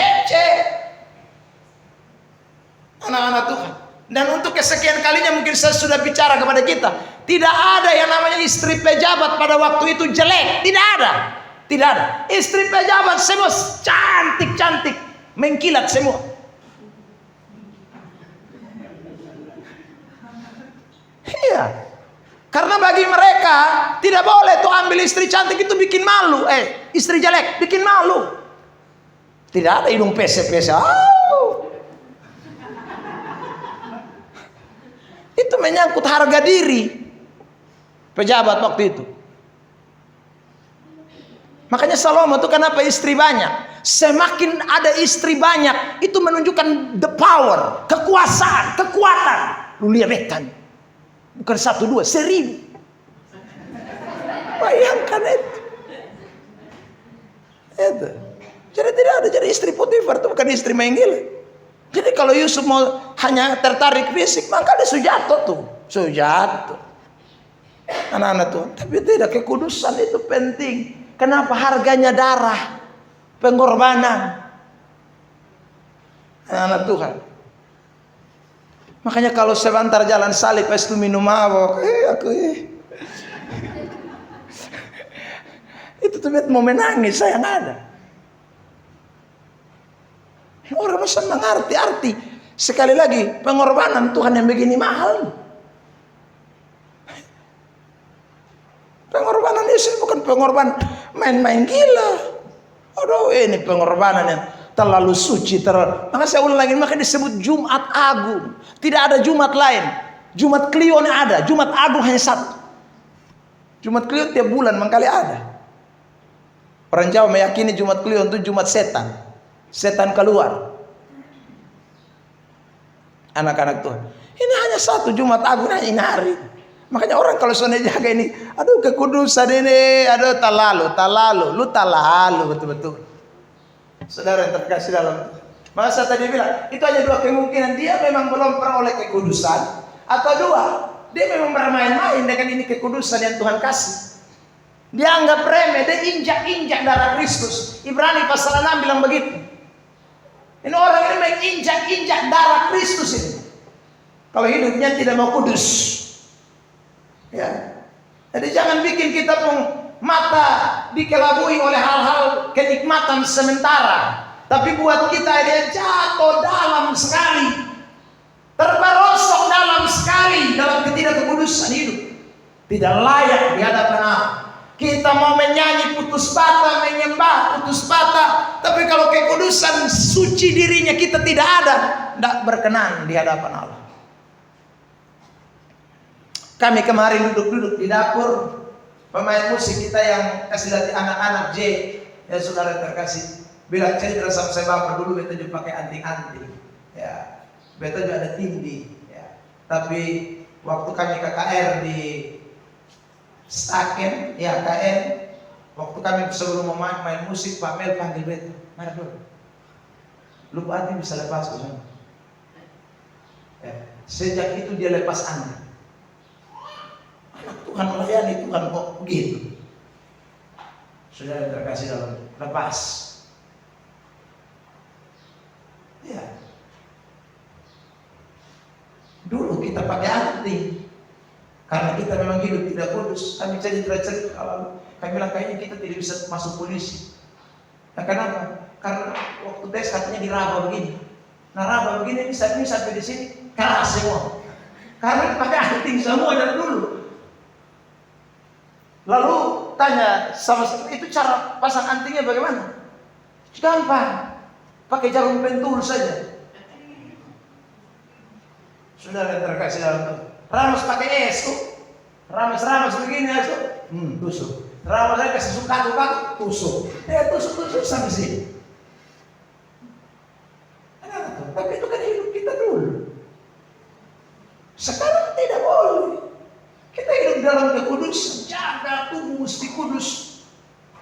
Speaker 1: Anak-anak Tuhan. Dan untuk kesekian kalinya mungkin saya sudah bicara kepada kita. Tidak ada yang namanya istri pejabat pada waktu itu jelek. Tidak ada. Tidak ada. Istri pejabat semua cantik-cantik. Mengkilat semua. Iya. Karena bagi mereka tidak boleh tuh ambil istri cantik itu bikin malu. Istri jelek bikin malu. Tidak ada hidung pese-pese. Itu menyangkut harga diri pejabat waktu itu. Makanya Salomo itu kenapa istri banyak? Semakin ada istri banyak itu menunjukkan the power, kekuasaan, kekuatan. Lu lihat kan? Bukan 1, 2, 1000. Bayangkan itu. Jadi tidak ada. Jadi istri Potifar itu bukan istri main gila. Jadi kalau Yusuf mau hanya tertarik fisik, maka dia sujatuh tuh. Sujatuh. Anak-anak tuh. Tapi tidak, kekudusan itu penting. Kenapa? Harganya darah. Pengorbanan. Anak-anak Tuhan. Makanya kalau sebentar jalan salib itu minum mabok, itu tuh mau menangis, saya nggak ada. Orang masa mengerti arti. Sekali lagi pengorbanan Tuhan yang begini mahal. Pengorbanan Yesus bukan pengorbanan main-main gila. Aduh, ini pengorbanan yang terlalu suci. Maka saya ulang lagi, maka disebut Jumat Agung. Tidak ada Jumat lain. Jumat Kliwon ada, Jumat Agung hanya satu. Jumat Kliwon tiap bulan mengkali ada. Orang Jawa meyakini Jumat Kliwon itu Jumat setan. Setan keluar. Anak-anak Tuhan. Ini hanya satu Jumat Agung, hanya ini hari. Makanya orang kalau sudah jaga ini, aduh kekudusan ini, aduh talalu, lu talalu betul-betul. Saudara yang terkasih dalam Tuhan. Masa tadi bilang, itu hanya dua kemungkinan. Dia memang belum peroleh kekudusan. Atau dua, dia memang bermain-main dengan ini kekudusan yang Tuhan kasih. Dia anggap remeh, dia injak-injak darah Kristus. Ibrani pasal 6 bilang begitu. Ini orang ini menginjak-injak darah Kristus ini. Kalau hidupnya tidak mau kudus. Ya. Jadi jangan bikin kita pun mata dikelabui oleh hal-hal kenikmatan sementara. Tapi buat kita dia jatuh dalam sekali, terperosok dalam sekali dalam ketidakkudusan hidup, tidak layak di hadapan Allah. Kita mau menyanyi putus bata, menyembah putus bata, tapi kalau kekudusan suci dirinya kita tidak ada, tidak berkenan di hadapan Allah. Kami kemarin duduk-duduk di dapur, pemain musik kita yang kasih latih anak-anak J, ya saudara terkasih, bilang cerita sama saya, bapak dulu beta juga pakai anting-anting, ya, beta juga ada tindi, ya. Tapi waktu kami KKR di Staken, ya KN, waktu kami sebelum main musik, Pak Mel panggil beta, mari dulu, lupa anting bisa lepas kan? Ya. Sejak itu dia lepas anting. Anak Tuhan melayani Tuhan kok begitu. Sudah terkasih dalam lepas. Ya. Dulu kita pakai anting karena kita memang hidup tidak kudus. Kami cerita kalau kami bilang kayaknya kita tidak bisa masuk polisi. Nah, kenapa? Karena waktu tes katanya diraba begini. Nah, raba begini ini sampai di sini keras semua. Karena pakai anting semua dari dulu. Lalu tanya sama itu cara pasang antingnya bagaimana? Gampang. Pakai jarum pentul saja. Saudara yang terkasih dalam Tuhan. Ramos pakai es tuh. Ramas begini es tuh. Tusuk. Ramos saya kasih suka tusuk. Tusuk sampai sini. Tapi itu kan hidup kita dulu. Sekarang tidak boleh. Kita hidup dalam kekudusan. Jaga tubuh mesti kudus.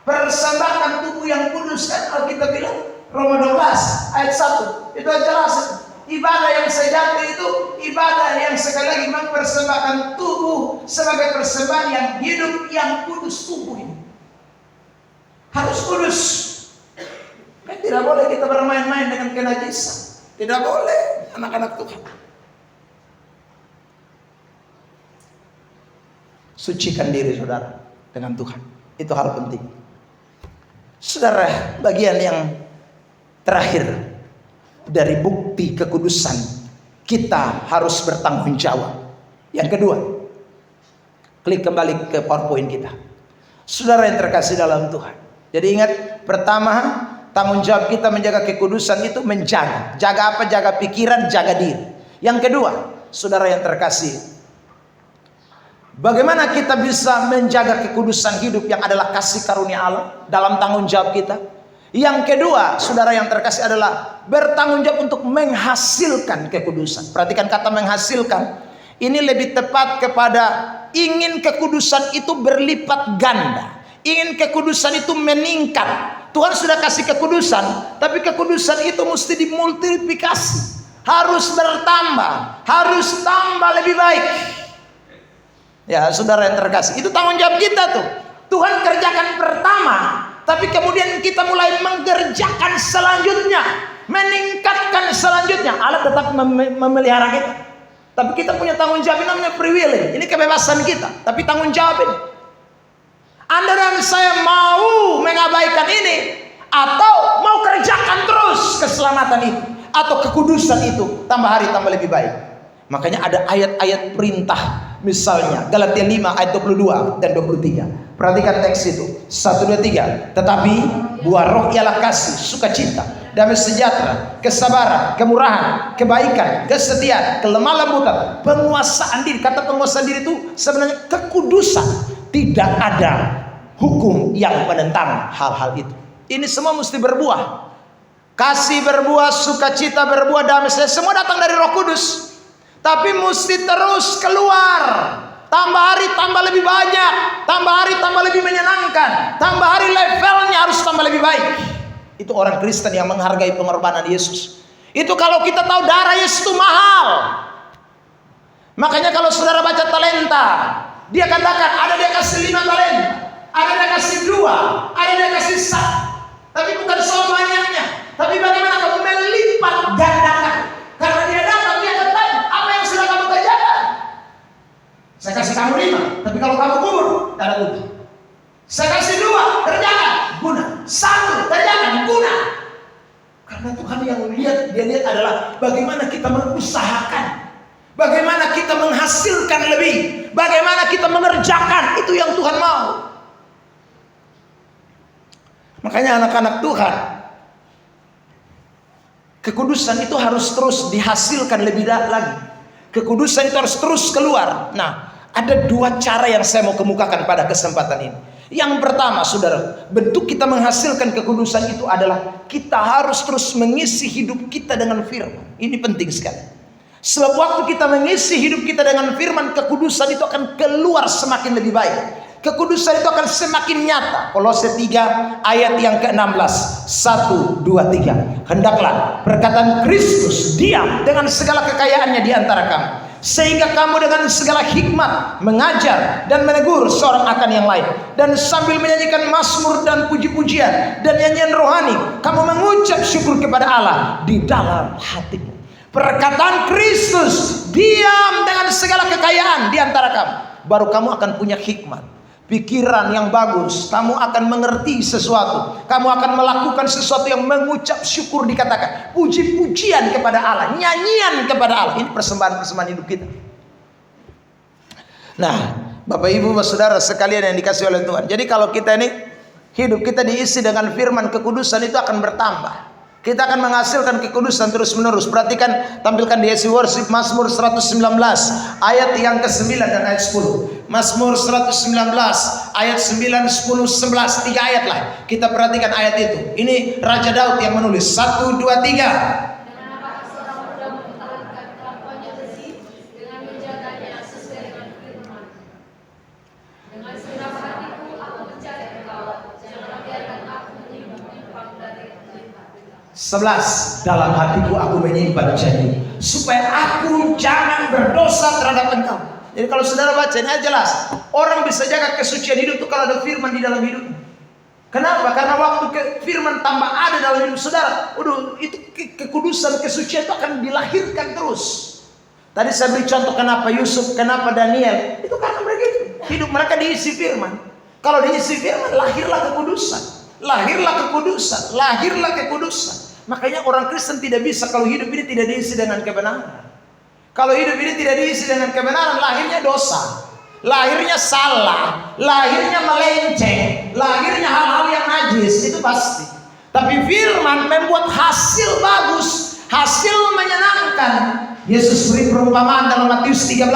Speaker 1: Persembahkan tubuh yang kudus. Kan kalau kita bilang Roma 12 ayat 1 itu jelas. Ibadah yang sejati itu ibadah yang sekali lagi mempersembahkan tubuh sebagai persembahan yang hidup, yang kudus. Tubuh ini harus kudus. Kan tidak boleh kita bermain-main dengan kenajisan. Tidak boleh anak-anak Tuhan. Sucikan diri saudara dengan Tuhan. Itu hal penting. Saudara, bagian yang terakhir dari bukti kekudusan, kita harus bertanggung jawab. Yang kedua, klik kembali ke PowerPoint kita. Saudara yang terkasih dalam Tuhan. Jadi ingat, pertama, tanggung jawab kita menjaga kekudusan itu menjaga. Jaga apa? Jaga pikiran, jaga diri. Yang kedua, saudara yang terkasih, bagaimana kita bisa menjaga kekudusan hidup yang adalah kasih karunia Allah dalam tanggung jawab kita? Yang kedua, saudara yang terkasih, adalah bertanggung jawab untuk menghasilkan kekudusan. Perhatikan kata menghasilkan. Ini lebih tepat kepada ingin kekudusan itu berlipat ganda. Ingin kekudusan itu meningkat. Tuhan sudah kasih kekudusan, tapi kekudusan itu mesti dimultiplikasi. Harus bertambah, harus tambah lebih baik. Ya, saudara yang terkasih, itu tanggung jawab kita tuh. Tuhan kerjakan pertama, tapi kemudian kita mulai mengerjakan selanjutnya, meningkatkan selanjutnya. Allah tetap memelihara kita, tapi kita punya tanggung jawab, namanya free will. Ini kebebasan kita, tapi tanggung jawab ini. Anda dan saya mau mengabaikan ini, atau mau kerjakan terus keselamatan itu, atau kekudusan itu, tambah hari tambah lebih baik. Makanya ada ayat-ayat perintah. Misalnya Galatia 5 ayat 22 dan 23. Perhatikan teks itu. 1, 2, 3. Tetapi buah roh ialah kasih, sukacita, damai sejahtera, kesabaran, kemurahan, kebaikan, kesetiaan, kelemah lembutan, penguasaan diri. Kata penguasaan diri itu sebenarnya kekudusan. Tidak ada hukum yang menentang hal-hal itu. Ini semua mesti berbuah. Kasih berbuah, sukacita berbuah, damai sejahtera, semua datang dari Roh Kudus. Tapi mesti terus keluar. Tambah hari tambah lebih banyak, tambah hari tambah lebih menyenangkan, tambah hari levelnya harus tambah lebih baik. Itu orang Kristen yang menghargai pengorbanan Yesus. Itu kalau kita tahu darah Yesus itu mahal. Makanya kalau saudara baca talenta, dia katakan ada dia kasih 5 talenta, ada dia kasih 2, ada dia kasih 1. Tapi bukan soal banyaknya, tapi bagaimana kamu melipat gandakan. Karena dia datang, dia akan tanya, apa yang sudah kamu kerjakan? Saya kasih kamu 5, tapi kalau kamu kubur, tidak ada guna. Saya kasih 2, kerjakan, guna. 1, kerjakan, guna. Karena Tuhan yang lihat, dia lihat adalah bagaimana kita mengusahakan, bagaimana kita menghasilkan lebih, bagaimana kita mengerjakan. Itu yang Tuhan mau. Makanya anak-anak Tuhan, kekudusan itu harus terus dihasilkan lebih lagi. Kekudusan itu harus terus keluar. Nah, ada 2 cara yang saya mau kemukakan pada kesempatan ini. Yang pertama, saudara, bentuk kita menghasilkan kekudusan itu adalah kita harus terus mengisi hidup kita dengan firman. Ini penting sekali. Sebab waktu kita mengisi hidup kita dengan firman, kekudusan itu akan keluar semakin lebih baik. Kekudusan itu akan semakin nyata. Kolose 3 ayat yang ke-16. 1, 2, 3. Hendaklah perkataan Kristus diam dengan segala kekayaannya di antara kamu, sehingga kamu dengan segala hikmat mengajar dan menegur seorang akan yang lain. Dan sambil menyanyikan mazmur dan puji-pujian dan nyanyian rohani, kamu mengucap syukur kepada Allah di dalam hatimu. Perkataan Kristus diam dengan segala kekayaan di antara kamu. Baru kamu akan punya hikmat, pikiran yang bagus. Kamu akan mengerti sesuatu. Kamu akan melakukan sesuatu yang mengucap syukur, dikatakan puji-pujian kepada Allah, nyanyian kepada Allah. Ini persembahan-persembahan hidup kita. Nah, Bapak Ibu Saudara sekalian yang dikasih oleh Tuhan. Jadi kalau kita ini hidup kita diisi dengan firman, kekudusan itu akan bertambah. Kita akan menghasilkan kekudusan terus menerus. Perhatikan, tampilkan di SC Worship Mazmur 119 ayat yang ke-9 dan ayat 10. Mazmur 119 ayat 9, 10, 11. 3 ayat lah. Kita perhatikan ayat itu. Ini Raja Daud yang menulis. 1, 2, 3.
Speaker 2: Dengan apakah seorang muda mempertahankan kelakuannya bersih, dengan menjaganya sesuai dengan firman. Dengan segenap hatiku aku mencari Engkau, janganlah biarkan aku menyimpang dari perintah.
Speaker 1: 11. Dalam hatiku aku menyimpan janji, supaya aku jangan berdosa terhadap Engkau. Jadi kalau saudara baca ini jelas, orang bisa jaga kesucian hidup itu kalau ada firman di dalam hidupnya. Kenapa? Karena waktu firman tambah ada dalam hidup saudara, itu kekudusan, kesucian itu akan dilahirkan terus. Tadi saya beri contoh kenapa Yusuf, kenapa Daniel, itu karena mereka itu hidup mereka diisi firman. Kalau diisi firman, lahirlah kekudusan, lahirlah kekudusan, lahirlah kekudusan. Makanya orang Kristen tidak bisa kalau hidup ini tidak diisi dengan kebenaran. Kalau hidup ini tidak diisi dengan kebenaran, lahirnya dosa, lahirnya salah, lahirnya melenceng, lahirnya hal-hal yang najis, itu pasti. Tapi firman membuat hasil bagus, hasil menyenangkan. Yesus beri perumpamaan dalam Matius 13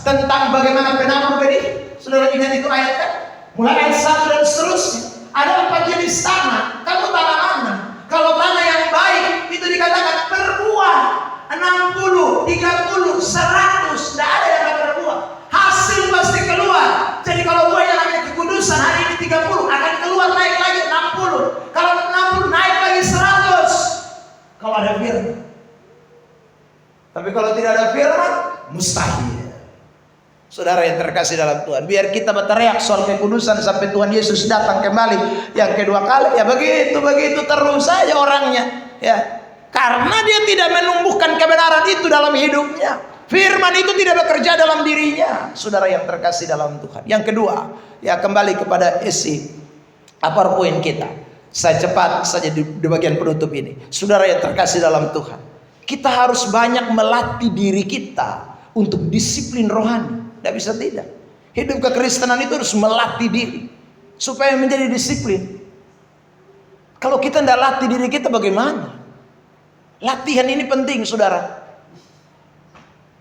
Speaker 1: tentang bagaimana penabur benih. Saudara ingat itu ayat kan? Mulai ayat 1 dan seterusnya. Ada 4 jenis tanah. Kamu tanah mana? Kalau tanah yang baik itu dikatakan berbuah 60, 30, 100. Tidak ada yang tidak berbuah. Hasil pasti keluar. Jadi kalau buahnya namanya kekudusan, hari ini 30, akan keluar naik lagi 60. Kalau 60 naik lagi 100. Kalau ada firman. Tapi kalau tidak ada firman, mustahil. Saudara yang terkasih dalam Tuhan, biar kita berteriak soal kekudusan sampai Tuhan Yesus datang kembali yang kedua kali, ya begitu terus saja orangnya, ya. Karena dia tidak menumbuhkan kebenaran itu dalam hidupnya. Firman itu tidak bekerja dalam dirinya. Saudara yang terkasih dalam Tuhan. Yang kedua, ya kembali kepada isi PowerPoint kita. Saya cepat saja di bagian penutup ini. Saudara yang terkasih dalam Tuhan, kita harus banyak melatih diri kita untuk disiplin rohani. Tidak bisa tidak. Hidup kekristenan itu harus melatih diri supaya menjadi disiplin. Kalau kita tidak latih diri kita, bagaimana? Latihan ini penting, saudara.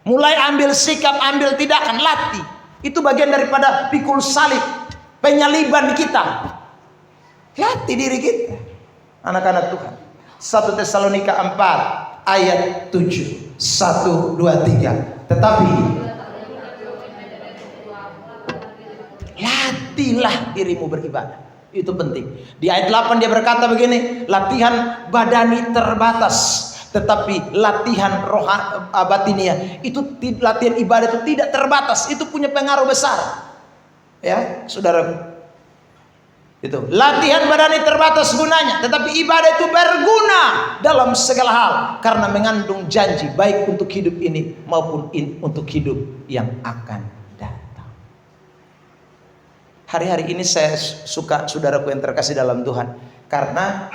Speaker 1: Mulai ambil sikap, ambil tindakan, latih. Itu bagian daripada pikul salib, penyaliban kita. Latih diri kita, anak-anak Tuhan. 1 Tesalonika 4 ayat 7. 1, 2, 3. Tetapi latihlah dirimu beribadah. Itu penting. Di ayat 8 dia berkata begini, latihan badani terbatas, tetapi latihan batinia itu, latihan ibadah itu tidak terbatas. Itu punya pengaruh besar. Ya, saudara. Itu latihan badani terbatas gunanya, tetapi ibadah itu berguna dalam segala hal karena mengandung janji baik untuk hidup ini maupun untuk hidup yang akan datang. Hari-hari ini saya suka, saudaraku yang terkasih dalam Tuhan, karena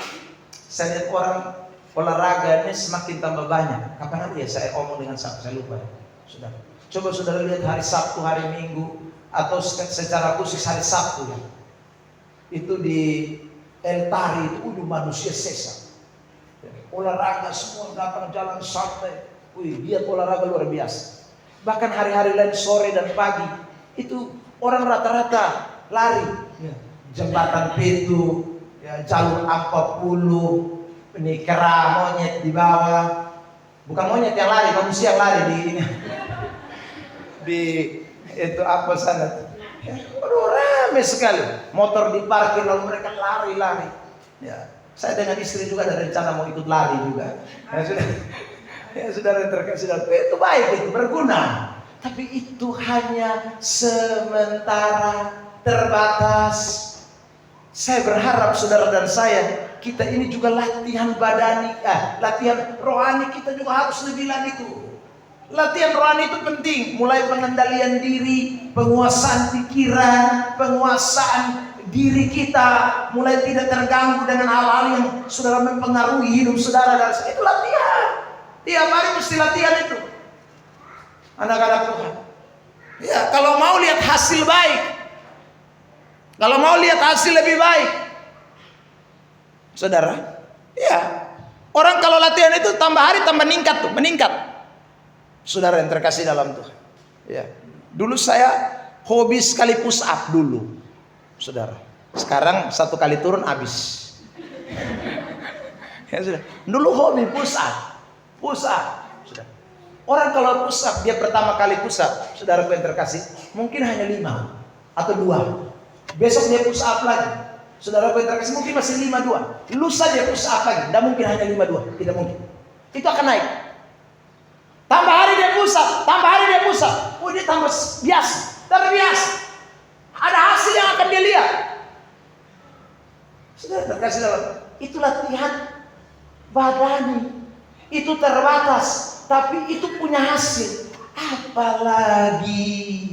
Speaker 1: saya lihat orang olahraga ini semakin tambah banyak. Kapan nanti ya saya omong dengan saya lupa. Saudara, coba saudara lihat hari Sabtu, hari Minggu, atau secara khusus hari Sabtu ya. Itu di El Tari itu manusia sesat. Olahraga semua datang jalan santai. Dia olahraga luar biasa. Bahkan hari-hari lain sore dan pagi itu orang rata-rata lari. Jembatan Pitu, ya, jalur Ampapulu, ini kera monyet di bawah. Bukan monyet yang lari, manusia yang lari di itu apa sana. Aduh, rame sekali. Motor diparkir lalu mereka lari-lari. Ya, saya dengan istri juga ada rencana mau ikut lari juga. Ya sudah terkasih, itu baik, itu berguna. Tapi itu hanya sementara, terbatas. Saya berharap saudara dan saya, kita ini juga latihan badani, latihan rohani kita juga harus lebih lagi itu. Latihan rohani itu penting, mulai pengendalian diri, penguasaan pikiran, penguasaan diri kita, mulai tidak terganggu dengan hal-hal yang saudara mempengaruhi hidup saudara dan saya. Itu latihan. Tiap hari mesti latihan itu. Anak-anak Tuhan. Ya, kalau mau lihat hasil baik, kalau mau lihat hasil lebih baik, saudara, ya, orang kalau latihan itu tambah hari tambah meningkat tuh, meningkat. Saudara yang terkasih dalam Tuhan, ya, dulu saya hobi sekali push up dulu, saudara. Sekarang satu kali turun habis. Ya sudah. Dulu hobi push up, saudara. Orang kalau push up, dia pertama kali push up, saudara yang terkasih, mungkin hanya 5 atau 2. Besok dia push up lagi, saudara yang terkasih, mungkin masih 5-2. Lusa dia push up lagi, tidak mungkin hanya 5-2, tidak mungkin. Itu akan naik. Tambah hari dia pusat, tambah hari dia pusat. Oh, dia tambah biasa, terbiasa. Ada hasil yang akan dia lihat. Sudah terkasih dalam, itu latihan badani. Itu terbatas, tapi itu punya hasil. Apalagi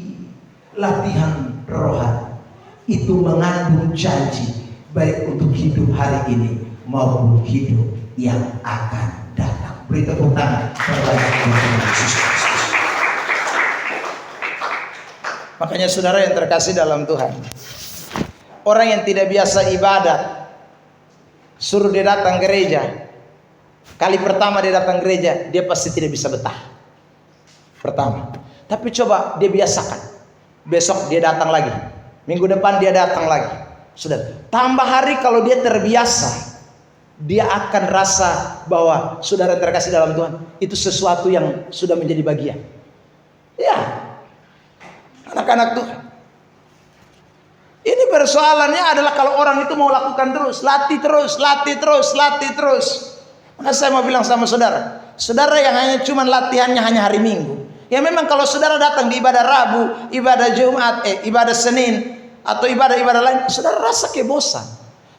Speaker 1: latihan rohani. Itu mengandung janji baik untuk hidup hari ini maupun hidup yang akan datang. Beri tepuk tangan terbaik untuk Yesus Kristus. Makanya saudara yang terkasih dalam Tuhan, orang yang tidak biasa ibadat, suruh dia datang gereja, kali pertama dia datang gereja, dia pasti tidak bisa betah. Pertama. Tapi coba dia biasakan. Besok dia datang lagi, minggu depan dia datang lagi. Sudah. Tambah hari kalau dia terbiasa, dia akan rasa bahwa saudara terkasih dalam Tuhan, itu sesuatu yang sudah menjadi bagian. Ya, anak-anak Tuhan. Ini persoalannya adalah kalau orang itu mau lakukan terus, latih terus. Maka saya mau bilang sama saudara, saudara yang hanya cuma latihannya hanya hari Minggu, ya memang kalau saudara datang di ibadah Rabu, ibadah Jumat, ibadah Senin, atau ibadah-ibadah lain, saudara rasa kebosan.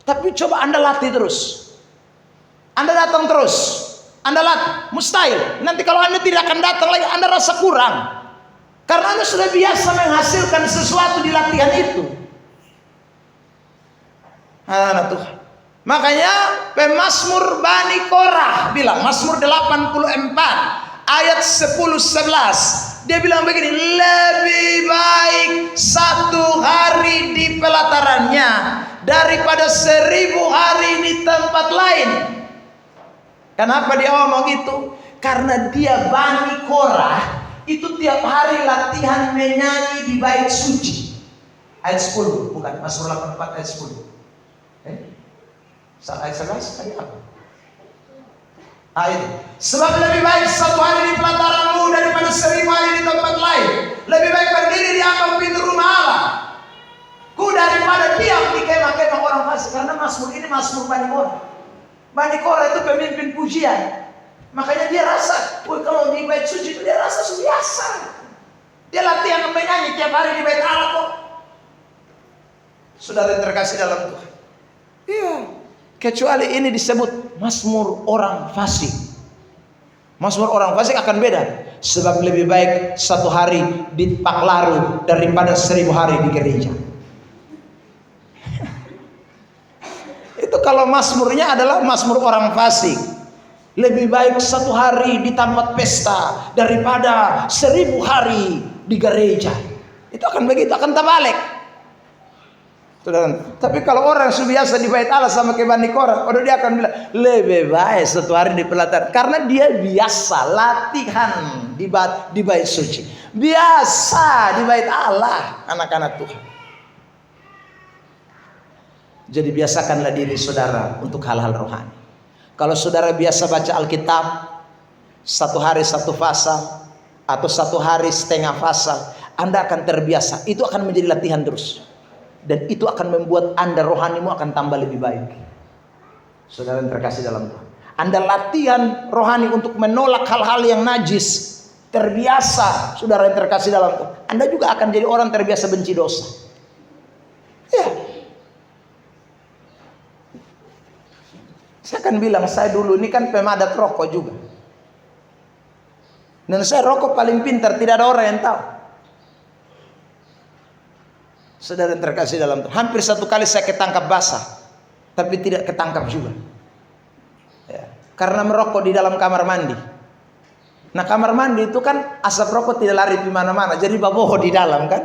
Speaker 1: Tapi coba Anda latih terus. Anda datang terus, Anda latih, mustahil. Nanti kalau Anda tidak akan datang lagi, Anda rasa kurang. Karena Anda sudah biasa menghasilkan sesuatu di latihan itu. Anak Tuhan. Makanya pemazmur Bani Korah bilang, Mazmur 84 ayat 10-11. Dia bilang begini, lebih baik 1 hari di pelatarannya daripada 1000 hari di tempat lain. Kenapa dia ngomong itu? Karena dia Bani Korah itu tiap hari latihan menyanyi di bait suci. Ayat 10, bukan Mazmur 84 ayat 10. Ayat 11 tadi apa? Ayat. Sebab lebih baik 1 hari di pelataranmu daripada 1000 hari di tempat lain. Lebih baik berdiri di ambang pintu rumah Allah ku daripada diam di kemah-kemah orang Mazmur ini Mazmur Bani Korah. Bani Korah itu pemimpin pujian. Makanya dia rasa, kalau di bait suci itu dia rasa biasa. Dia latihan menyanyi tiap hari di bait Allah kok. Saudara yang terkasih dalam Tuhan. Iya. Kecuali ini disebut Mazmur orang fasik. Mazmur orang fasik akan beda. Sebab lebih baik 1 hari di Paklaru daripada 1000 hari di gereja. Itu kalau mazmurnya adalah mazmur orang fasik. Lebih baik 1 hari di tempat pesta daripada 1000 hari di gereja. Itu akan begitu, akan terbalik. Tapi kalau orang biasa di bait Allah sama kayak Bani Korah, dia akan bilang lebih baik 1 hari di pelataran, karena dia biasa latihan di bait suci, biasa di bait Allah, anak-anak Tuhan. Jadi biasakanlah diri saudara untuk hal-hal rohani. Kalau saudara biasa baca Alkitab 1 hari 1 pasal atau 1 hari setengah pasal, Anda akan terbiasa. Itu akan menjadi latihan terus. Dan itu akan membuat Anda rohanimu akan tambah lebih baik. Saudara yang terkasih dalam Tuhan, Anda latihan rohani untuk menolak hal-hal yang najis. Terbiasa, saudara yang terkasih dalam Tuhan, Anda juga akan jadi orang terbiasa benci dosa. Ya. Saya akan bilang, saya dulu ini kan pemadat rokok juga. Dan saya rokok paling pintar, tidak ada orang yang tahu. Saudara yang terkasih dalam Tuhan, hampir 1 kali saya ketangkap basah, tapi tidak ketangkap juga. Ya, karena merokok di dalam kamar mandi. Nah, kamar mandi itu kan asap rokok tidak lari di mana-mana, jadi baboho di dalam kan.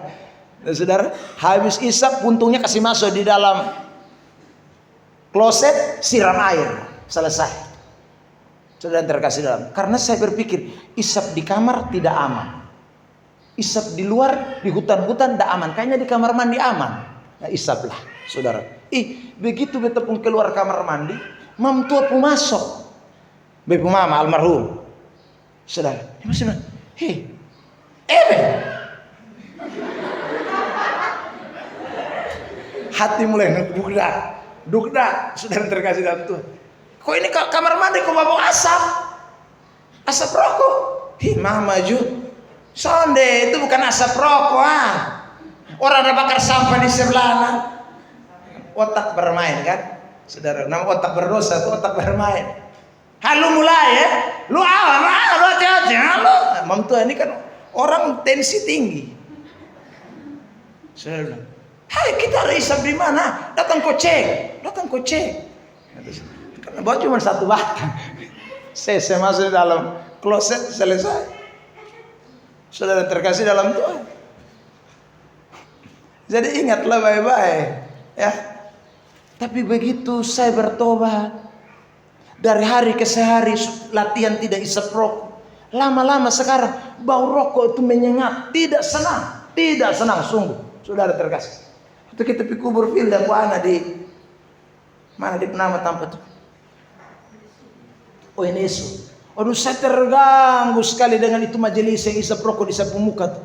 Speaker 1: Nah, saudara, habis isap puntungnya kasih masuk di dalam kloset, siram air, selesai. Saudara yang terkasih dalam, karena saya berpikir isap di kamar tidak aman. Isap di luar, di hutan-hutan tidak aman. Kayaknya di kamar mandi aman. Nah, isaplah, saudara. Begitu beta pun keluar kamar mandi, mam tua pun masuk. Bepu mama almarhum. Saudara, dia masih bilang, hati mulai dukda, saudara terkasih dalam Tuhan. Kok ini kamar mandi kok bawa asap rokok? Mama maju. Sonde, itu bukan asap rokok. Orang ada bakar sampah di sebelah. Otak bermain kan, saudara. Nama otak berdosa itu otak bermain. Halo mulai ya, lu hati-hati, halo. Mam tua ini kan orang tensi tinggi. Saudara bilang, hai kita ada isap di mana? Datang kau cek. Karena bawa cuma 1 batang. Saya masuk dalam kloset, selesai. Saudara terkasih dalam Tuhan. Jadi ingatlah baik-baik, ya. Tapi begitu saya bertobat, dari hari ke hari latihan tidak isap rokok. Lama-lama sekarang bau rokok itu menyengat, tidak senang sungguh. Saudara terkasih. Itu kita pergi kubur Filda Buana di mana di nama tempat itu? Oh ini Yesus. Aduh saya terganggu sekali dengan itu majelis yang isap rokok di samping muka tuh.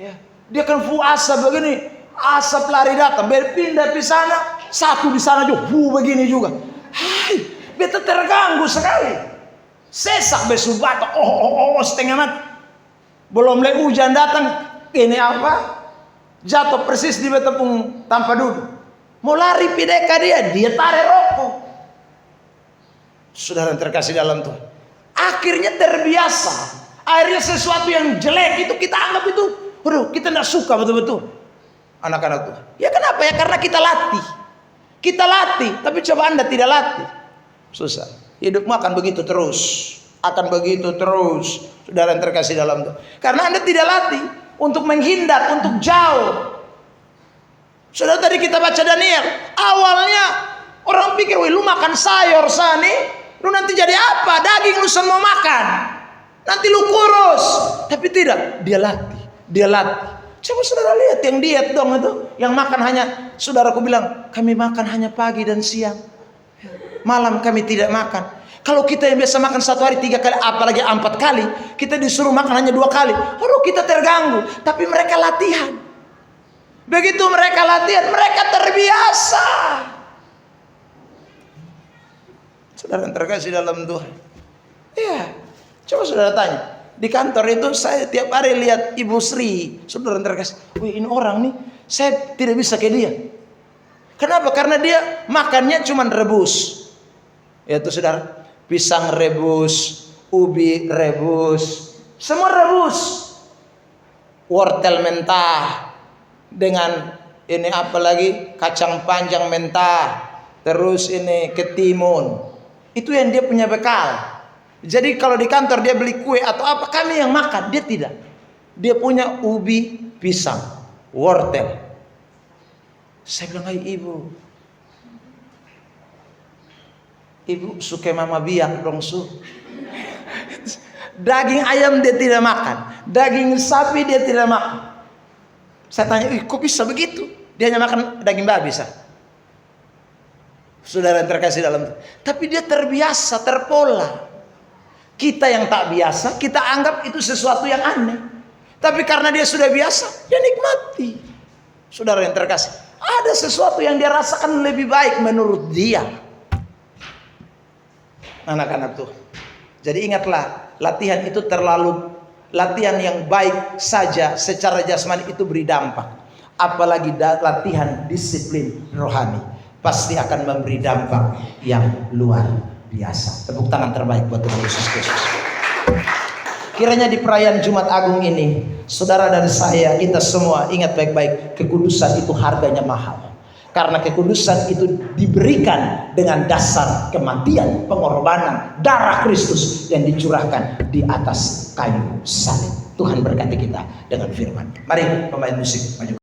Speaker 1: Ya. Dia kan puasa begini, asap lari datang, berpindah di sana, satu di sana juga, begini juga. Hai, beta terganggu sekali. Sesak besubat, setengah mati. Belum lagi hujan datang, ini apa? Jatuh persis di beta pun tanpa duduk. Mau lari pideka dia tarik rokok. Saudara yang terkasih dalam Tuhan. Akhirnya terbiasa. Akhirnya sesuatu yang jelek itu kita anggap itu, kita tidak suka betul-betul. Anak-anak Tuhan. Ya kenapa ya? Karena kita latih. Tapi coba Anda tidak latih, susah. Hidupmu akan begitu terus. Saudara yang terkasih dalam Tuhan. Karena Anda tidak latih untuk menghindar, untuk jauh. Saudara, tadi kita baca Daniel. Awalnya orang pikir, lu makan sayur sani, lu nanti jadi apa? Daging lu semua makan. Nanti lu kurus. Tapi tidak, dia latih. Coba saudara lihat yang diet dong itu, yang makan hanya, saudaraku bilang, kami makan hanya pagi dan siang. Malam kami tidak makan. Kalau kita yang biasa makan 1 hari 3 kali, apalagi 4 kali, kita disuruh makan hanya 2 kali. Kita terganggu. Tapi mereka latihan. Begitu mereka latihan, mereka terbiasa. Saudara yang terkasih dalam Tuhan. Iya, coba saudara tanya. Di kantor itu saya tiap hari lihat Ibu Sri, saudara yang terkasih. Wih, ini orang nih, saya tidak bisa kayak dia. Kenapa? Karena dia makannya cuma rebus. Yaitu saudara, pisang rebus, ubi rebus, semua rebus. Wortel mentah dengan ini apa lagi? Kacang panjang mentah. Terus ini ketimun. Itu yang dia punya bekal. Jadi kalau di kantor dia beli kue atau apa, kami yang makan, dia tidak. Dia punya ubi, pisang, wortel. Saya bilang, "Hai ibu, ibu suka mama biak dong su." Daging ayam dia tidak makan, daging sapi dia tidak makan. Saya tanya, kok bisa begitu? Dia hanya makan daging babi sah. Saudara yang terkasih dalam, tapi dia terbiasa, terpola. Kita yang tak biasa, kita anggap itu sesuatu yang aneh. Tapi karena dia sudah biasa, dia nikmati. Saudara yang terkasih, ada sesuatu yang dia rasakan lebih baik menurut dia. Anak-anak tuh. Jadi ingatlah, latihan itu terlalu, latihan yang baik saja secara jasmani itu beri dampak. Apalagi latihan disiplin rohani. Pasti akan memberi dampak yang luar biasa. Tepuk tangan terbaik buat Tuhan Yesus Kristus. Kiranya di perayaan Jumat Agung ini, saudara dan saya, kita semua ingat baik-baik, kekudusan itu harganya mahal. Karena kekudusan itu diberikan dengan dasar kematian, pengorbanan darah Kristus yang dicurahkan di atas kayu salib. Tuhan berkati kita dengan firman. Mari pemain musik maju.